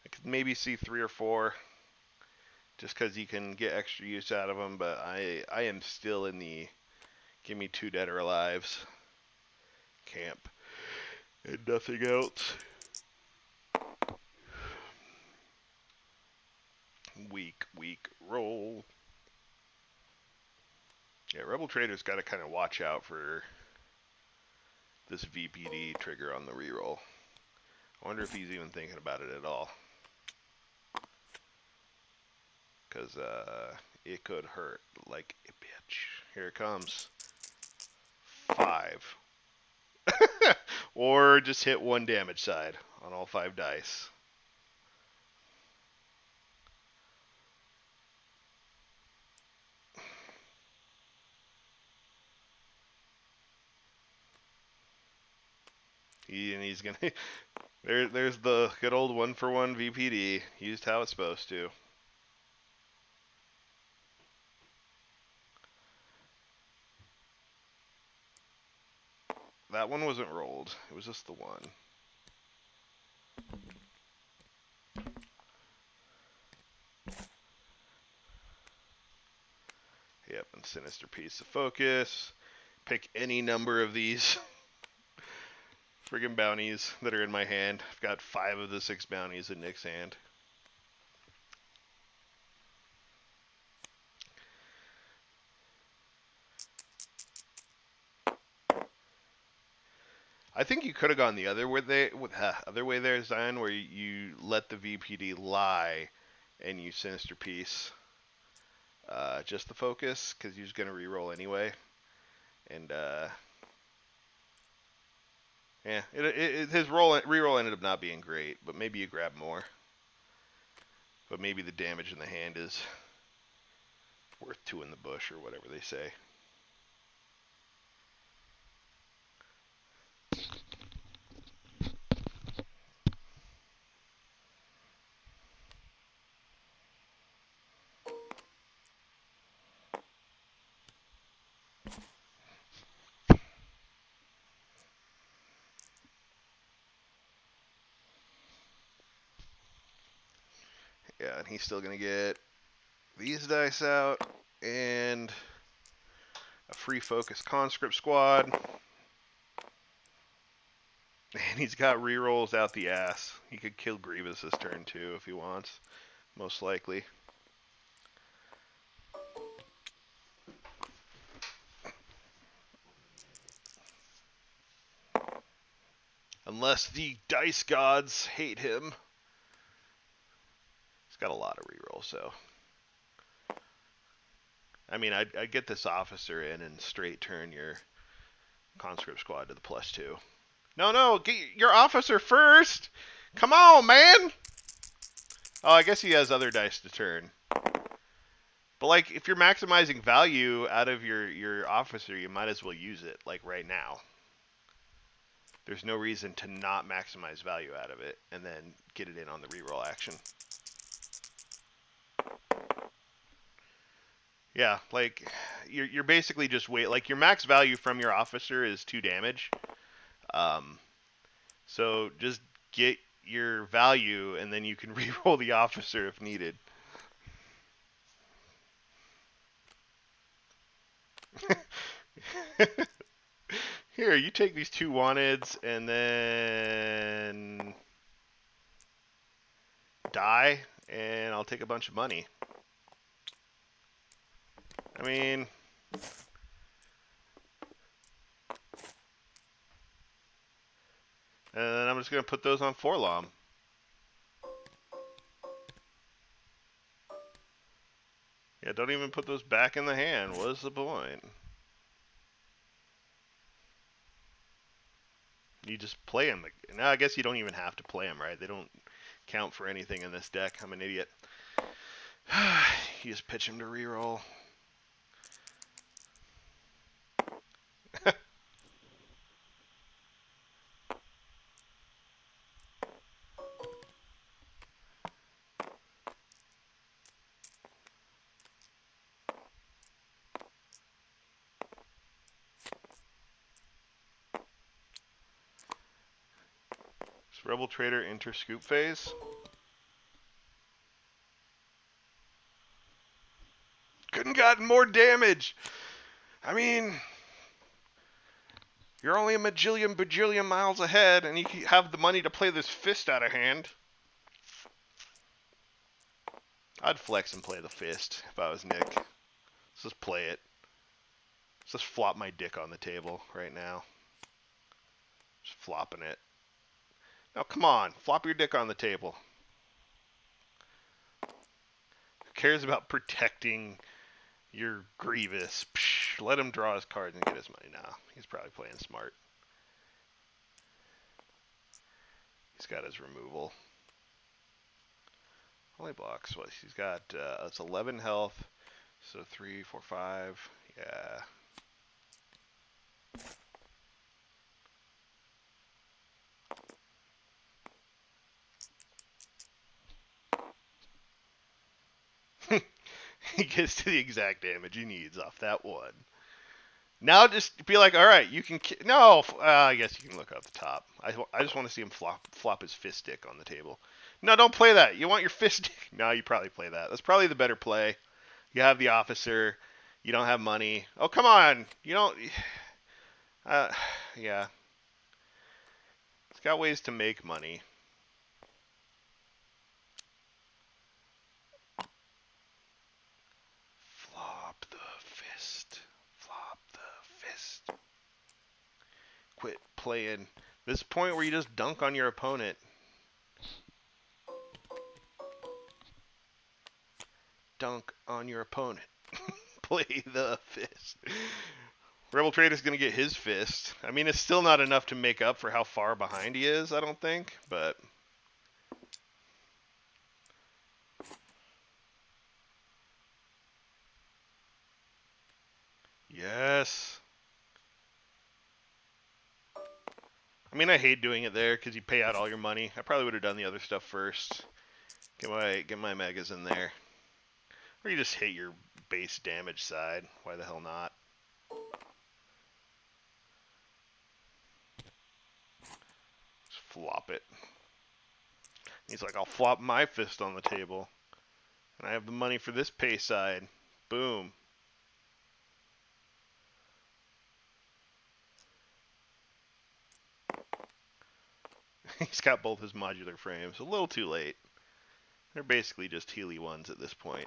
Speaker 1: I could maybe see 3 or 4 just because you can get extra use out of them, but I am still in the give me 2 dead or alives camp and nothing else. Weak roll. Yeah, RebelTraitor's got to kind of watch out for this VPD trigger on the reroll. I wonder if he's even thinking about it at all. Because it could hurt like a bitch. Here it comes. 5. Or just hit 1 damage side on all 5 dice. He's gonna. There's the good old 1-for-1 VPD used how it's supposed to. That one wasn't rolled. It was just the one. Yep, and Sinister Piece of Focus. Pick any number of these friggin' bounties that are in my hand. I've got 5 of the 6 bounties in Nick's hand. I think you could have gone the other way there, Zion, where you let the VPD lie and use Sinister Piece. Just the focus, because you're just going to reroll anyway. And, yeah, his reroll ended up not being great, but maybe you grab more. But maybe the damage in the hand is worth 2 in the bush, or whatever they say. Yeah, and he's still going to get these dice out, and a free focus conscript squad. And he's got rerolls out the ass. He could kill Grievous this turn too if he wants, most likely. Unless the dice gods hate him. He's got a lot of rerolls, so. I mean, I'd get this officer in and straight turn your conscript squad to the +2. No, get your officer first! Come on, man! Oh, I guess he has other dice to turn. But, like, if you're maximizing value out of your officer, you might as well use it, like, right now. There's no reason to not maximize value out of it and then get it in on the reroll action. Yeah, like, you're basically just like, your max value from your officer is 2 damage. So just get your value, and then you can reroll the officer if needed. Here, you take these 2 wanteds, and then die, and I'll take a bunch of money. I mean, and then I'm just going to put those on Forlom. Yeah, don't even put those back in the hand. What is the point? You just play them. Now, I guess you don't even have to play them, right? They don't count for anything in this deck. I'm an idiot. You just pitch him to reroll. RebelTraitor enter scoop phase. Couldn't gotten more damage. I mean, you're only a bajillion miles ahead, and you have the money to play this fist out of hand. I'd flex and play the fist if I was Nick. Let's just play it. Let's just flop my dick on the table right now. Just flopping it. Now, come on. Flop your dick on the table. Who cares about protecting your Grievous? Psh, let him draw his cards and get his money now. He's probably playing smart. He's got his removal. Only blocks. What? He's got, it's 11 health. So 3, 4, 5. Yeah. He gets to the exact damage he needs off that one. Now just be like, all right, you can... No, I guess you can look up the top. I just want to see him flop his fist stick on the table. No, don't play that. You want your fist stick? No, you probably play that. That's probably the better play. You have the officer. You don't have money. Oh, come on. You don't... yeah. It's got ways to make money. Flop the fist. Flop the fist. Quit playing. This point where you just dunk on your opponent. Dunk on your opponent. Play the fist. RebelTraitor's going to get his fist. I mean, it's still not enough to make up for how far behind he is, I don't think, but... Yes. I mean, I hate doing it there because you pay out all your money. I probably would have done the other stuff first. Get my megas in there. Or you just hit your base damage side. Why the hell not? Just flop it. He's like, I'll flop my fist on the table. And I have the money for this pay side. Boom. He's got both his modular frames. A little too late. They're basically just Healy ones at this point.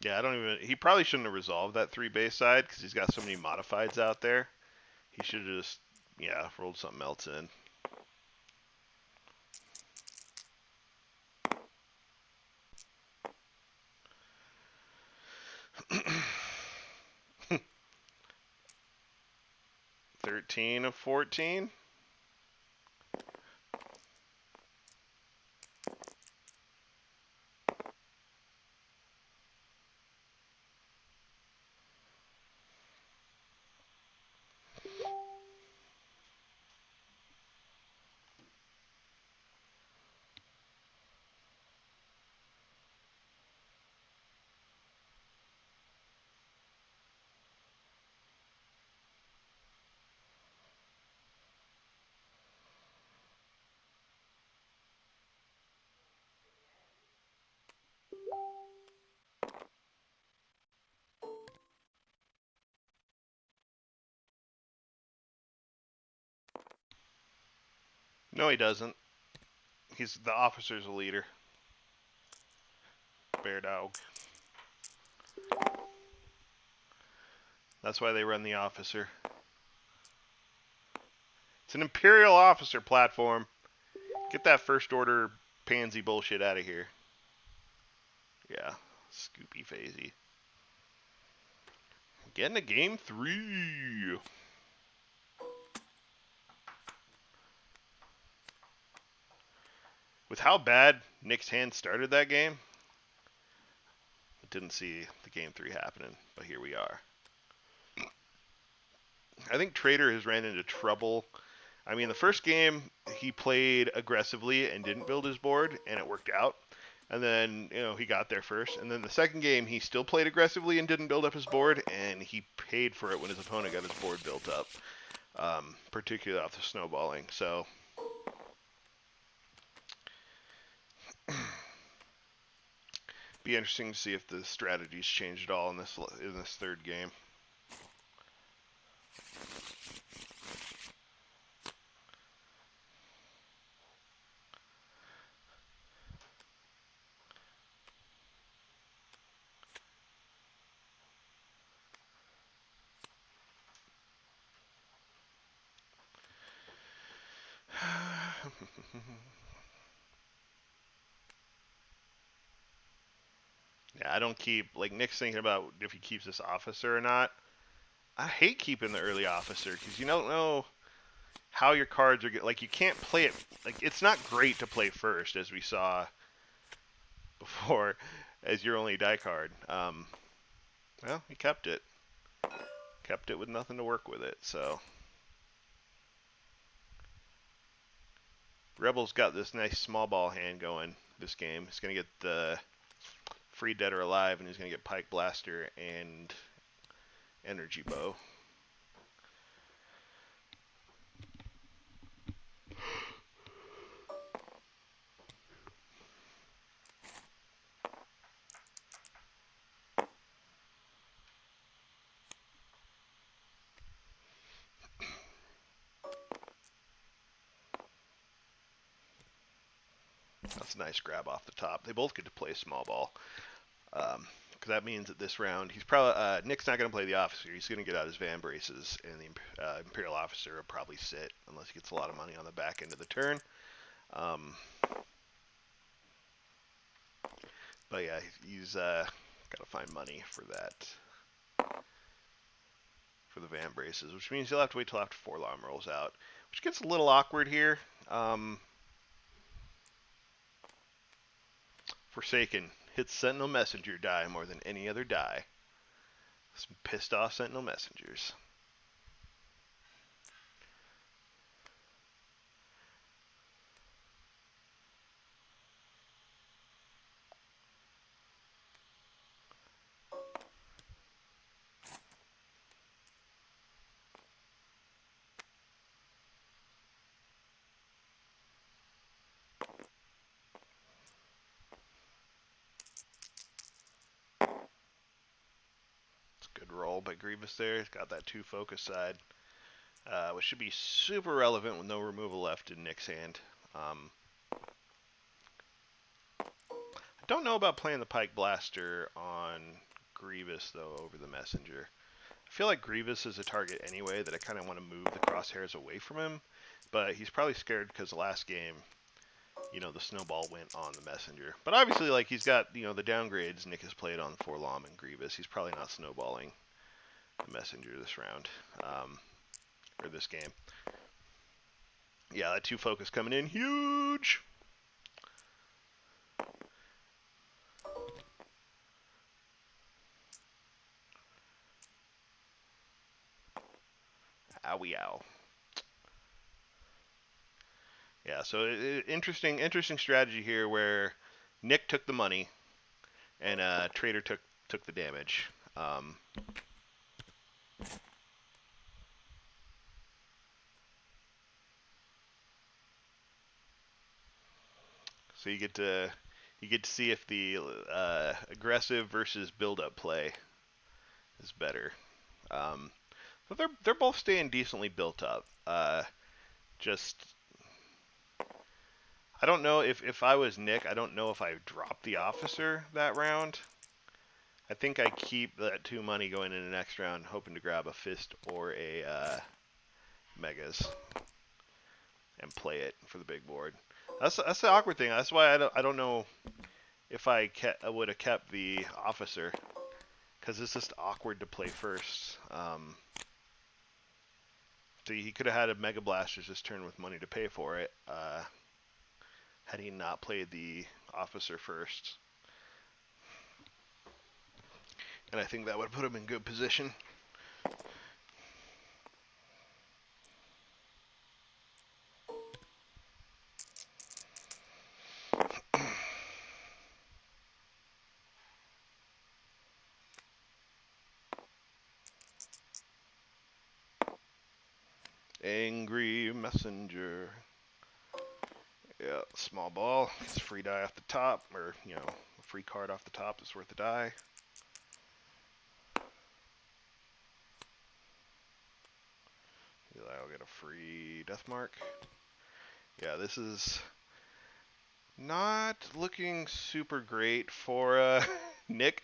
Speaker 1: Yeah, I don't even... He probably shouldn't have resolved that 3 base side because he's got so many modifieds out there. He should have just, yeah, rolled something else in. $13 of 14. No, he doesn't. He's the officer's a leader. Bear dog. That's why they run the officer. It's an Imperial officer platform. Get that first order pansy bullshit out of here. Yeah, Scoopy Phasey. Getting to game 3. With how bad Nick's hand started that game, I didn't see the game 3 happening, but here we are. I think Traitor has ran into trouble. I mean, the first game, he played aggressively and didn't build his board, and it worked out. And then, he got there first. And then the second game, he still played aggressively and didn't build up his board, and he paid for it when his opponent got his board built up, particularly off the snowballing. So, be interesting to see if the strategies changed at all in this third game. Yeah, I don't keep, like, Nick's thinking about if he keeps this officer or not. I hate keeping the early officer because you don't know how your cards are, like, you can't play it, like, it's not great to play first, as we saw before, as your only die card. Well, he kept it with nothing to work with it. So Rebel's got this nice small ball hand going this game. He's gonna get the free Dead or Alive, and he's gonna get Pike Blaster and Energy Bow. That's a nice grab off the top. They both get to play small ball. Because that means that this round, he's probably Nick's not going to play the officer. He's going to get out his van braces, and the Imperial officer will probably sit unless he gets a lot of money on the back end of the turn. But yeah, he's got to find money for that, for the van braces, which means he'll have to wait till after Forlom rolls out, which gets a little awkward here. Forsaken hits Sentinel Messenger die more than any other die. Some pissed off Sentinel Messengers. It's a good roll by Grievous there. He's got that 2 focus side, which should be super relevant with no removal left in Nick's hand. I don't know about playing the Pike Blaster on Grievous, though, over the Messenger. I feel like Grievous is a target anyway that I kind of want to move the crosshairs away from him, but he's probably scared because the last game, the snowball went on the Messenger. But obviously, like, he's got, the downgrades Nick has played on Forlom and Grievous. He's probably not snowballing the Messenger this round, or this game. Yeah, that 2 focus coming in, huge! Owie ow. Yeah, so interesting strategy here where Nick took the money and Traitor took the damage. So you get to see if the aggressive versus build-up play is better. But they're both staying decently built up. Just I don't know if I was Nick, I don't know if I dropped the officer that round. I think I keep that 2 money going in the next round, hoping to grab a fist or a megas and play it for the big board. That's the awkward thing. That's why I don't know if I would have kept the officer, because it's just awkward to play first. So he could have had a Mega Blasters this turn with money to pay for it, had he not played the officer first. And I think that would put him in good position. Angry messenger. Yeah, small ball. It's a free die off the top, or, a free card off the top that's worth a die. I'll get a free death mark. Yeah, this is not looking super great for Nick.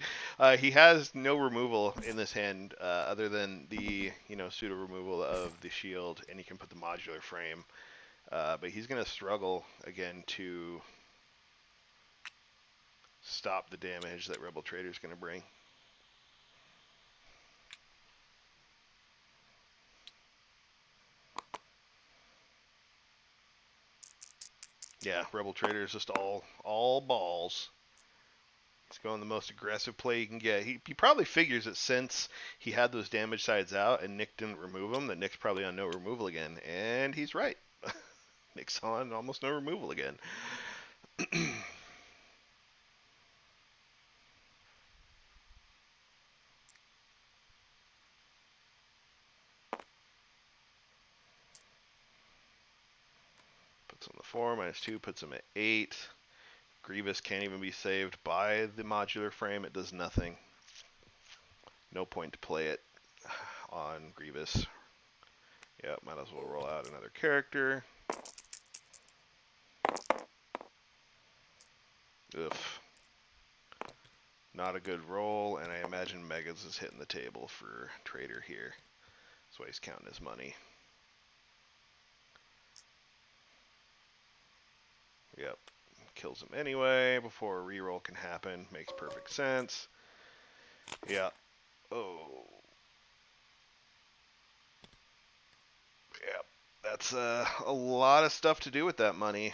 Speaker 1: He has no removal in this hand other than the pseudo removal of the shield, and he can put the modular frame. But he's going to struggle again to stop the damage that RebelTraitor is going to bring. Yeah, RebelTraitor is just all balls. He's going the most aggressive play he can get. He probably figures that since he had those damage sides out and Nick didn't remove them, that Nick's probably on no removal again. And he's right. Nick's on almost no removal again. Puts on the 4, -2, puts him at 8. Grievous can't even be saved by the modular frame. It does nothing. No point to play it on Grievous. Yeah, might as well roll out another character. Ugh. Not a good roll, and I imagine Megas is hitting the table for Traitor here. That's why he's counting his money. Yep. Kills him anyway before a reroll can happen. Makes perfect sense. Yeah. Oh. Yeah. That's a lot of stuff to do with that money.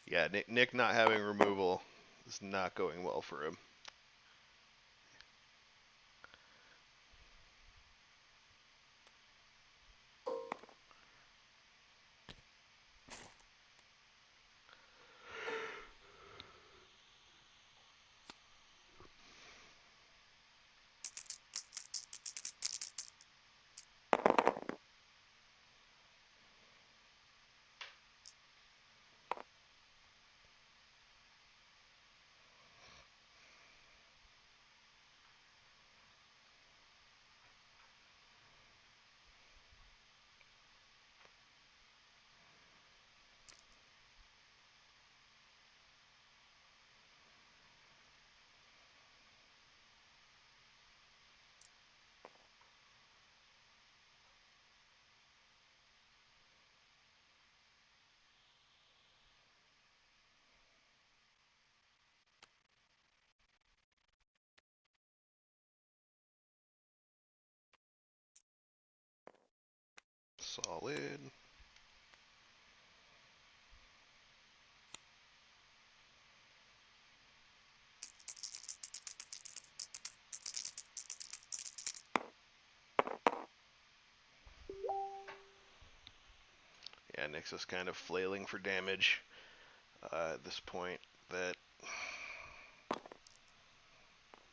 Speaker 1: Yeah, Nick not having removal is not going well for him. Solid. Yeah, Nick's just kind of flailing for damage at this point. That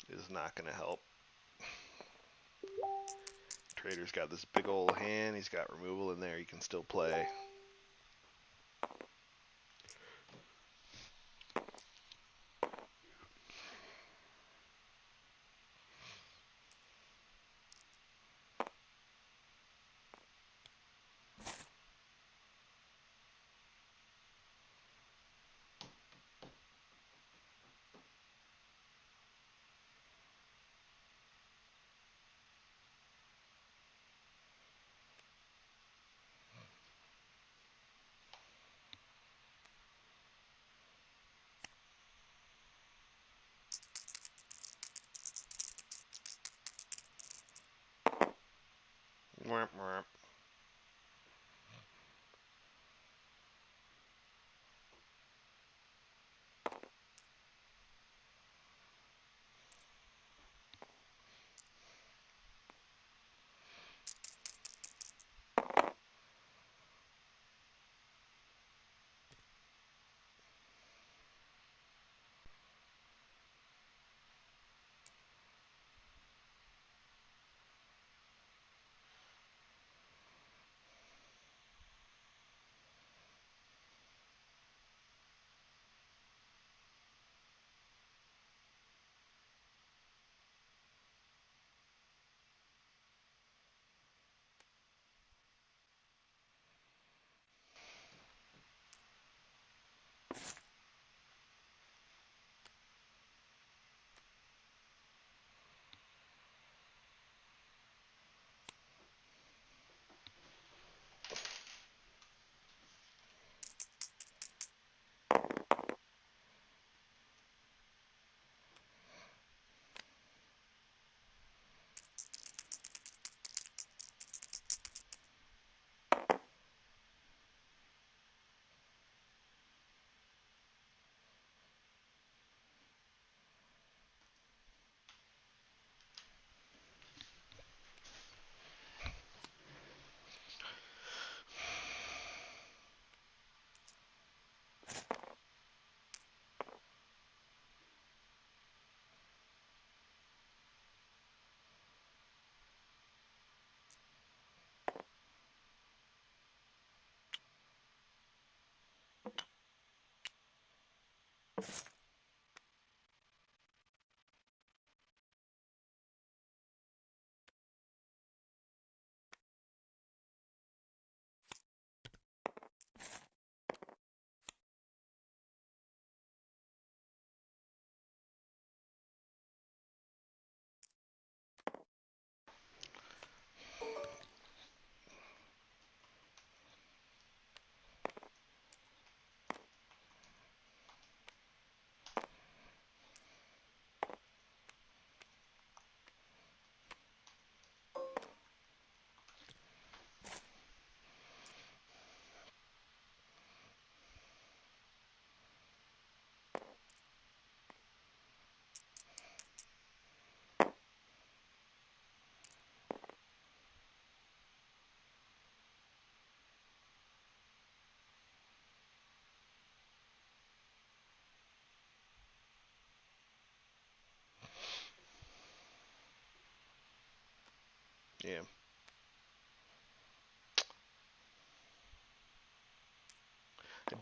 Speaker 1: is not going to help. Traitor's got this big old hand. He's got removal in there. He can still play. Mwah, mwah.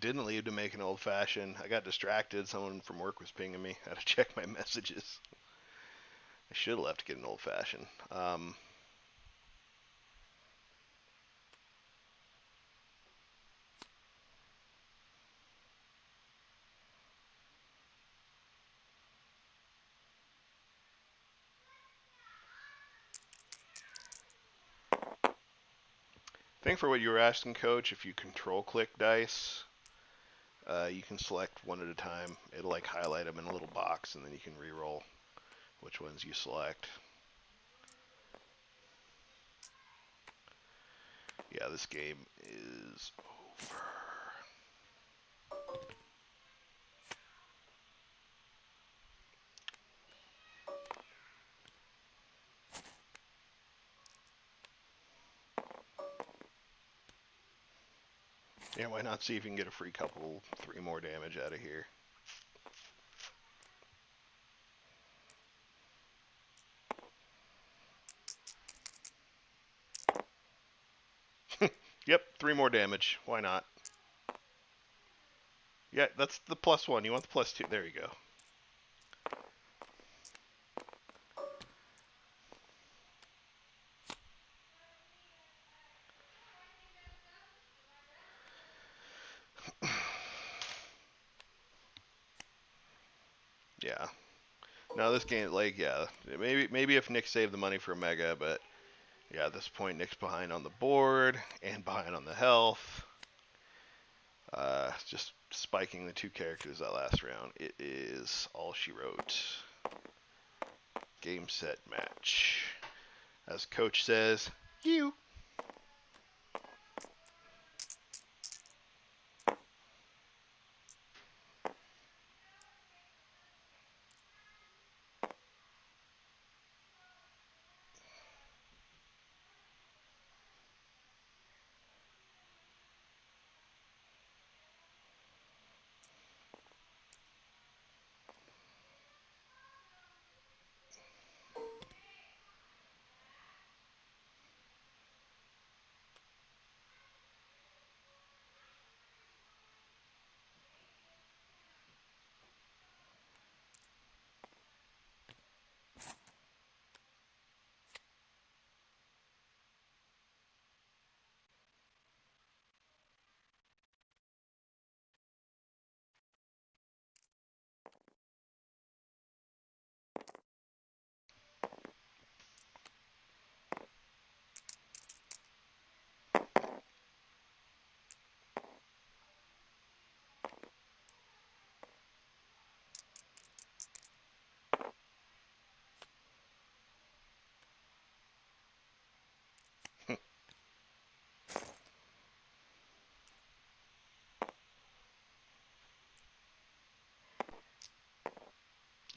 Speaker 1: Didn't leave to make an old fashioned. I got distracted. Someone from work was pinging me. I had to check my messages. I should have left to get an old fashioned. I think for what you were asking, Coach, if you control click dice, you can select one at a time. It'll like highlight them in a little box, and then you can re-roll which ones you select. Yeah, this game is over. Yeah, why not see if you can get a free couple, 3 more damage out of here? Yep, 3 more damage. Why not? Yeah, that's the +1. You want the +2. There you go. Yeah. Now this game, like, yeah, maybe if Nick saved the money for a mega, but yeah, at this point Nick's behind on the board and behind on the health. Just spiking the 2 characters that last round. It is all she wrote. Game, set, match. As Coach says, you.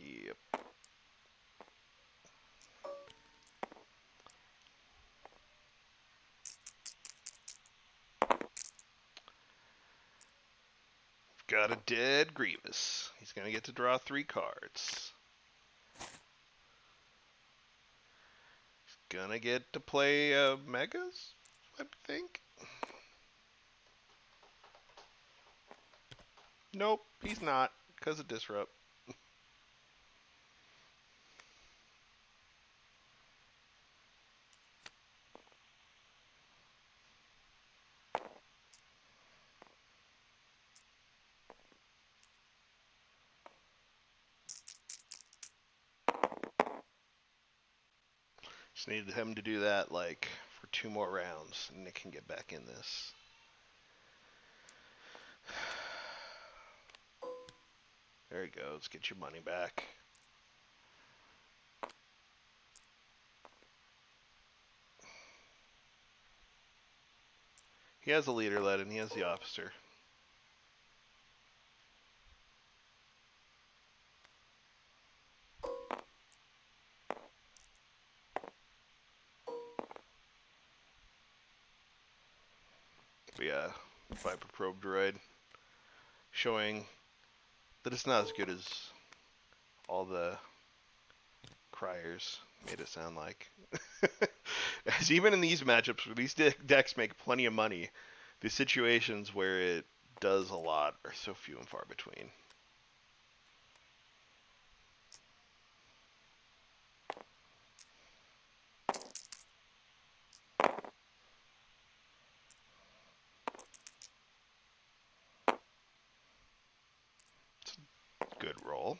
Speaker 1: Yep. Got a dead Grievous. He's gonna get to draw 3 cards. Gonna get to play Megas, I think. Nope, he's not, because of Disrupt. Just needed him to do that, like, for 2 more rounds, and Nick can get back in this. There you go, let's get your money back. He has the leader led, and he has the officer. But yeah, Viper Probe Droid showing that it's not as good as all the criers made it sound like. As even in these matchups where these decks make plenty of money, the situations where it does a lot are so few and far between. It's a good roll.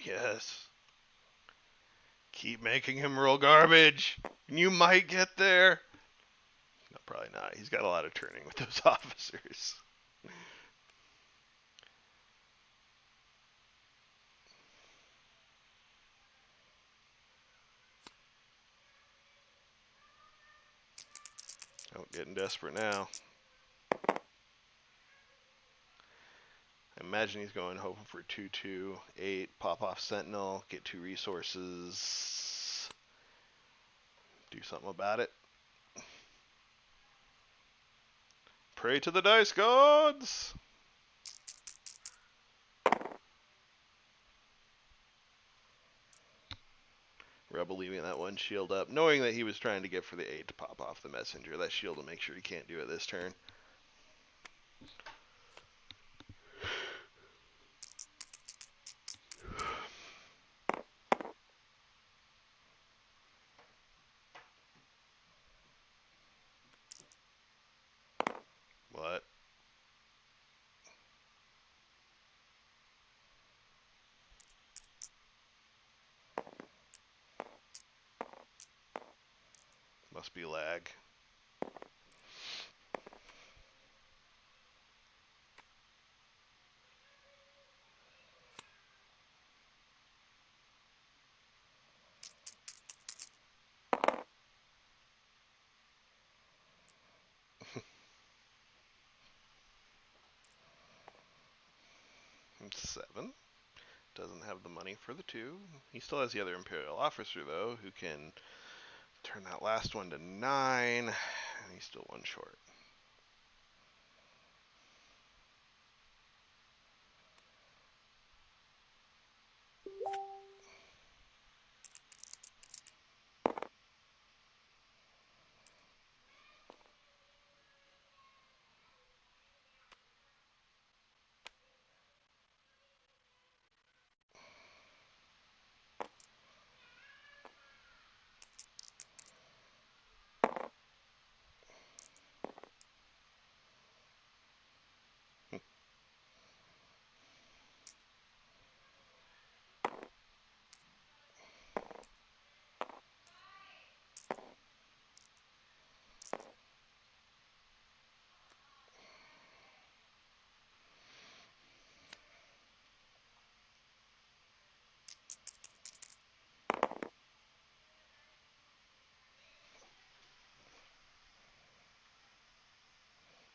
Speaker 1: Yes. Keep making him roll garbage. And you might get there. No, probably not. He's got a lot of turning with those officers. Oh, getting desperate now. I imagine he's going hoping for 2-2, 8, pop off Sentinel, get 2 resources, do something about it. Pray to the dice gods! Rebel leaving that one shield up, knowing that he was trying to get for the 8 to pop off the messenger. That shield will make sure he can't do it this turn. What? Must be lag. It's 7. Doesn't have the money for the 2. He still has the other Imperial officer, though, who can turn that last one to 9, and he's still 1 short.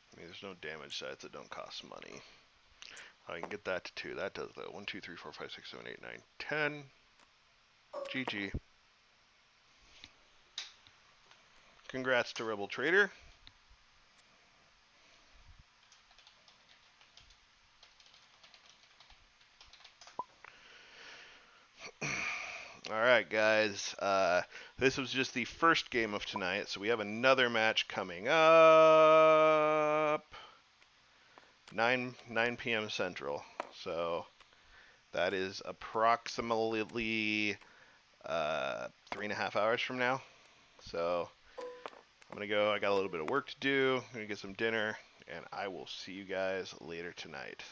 Speaker 1: I mean, there's no damage sides that don't cost money. I can get that to 2. That does that. 1, 2, 3, 4, 5, 6, 7, 8, 9, 10. GG. Congrats to RebelTraitor. Alright, guys. This was just the first game of tonight, so we have another match coming up. 9 p.m. Central. So that is approximately 3.5 hours from now. So I'm going to go. I got a little bit of work to do. I'm going to get some dinner, and I will see you guys later tonight.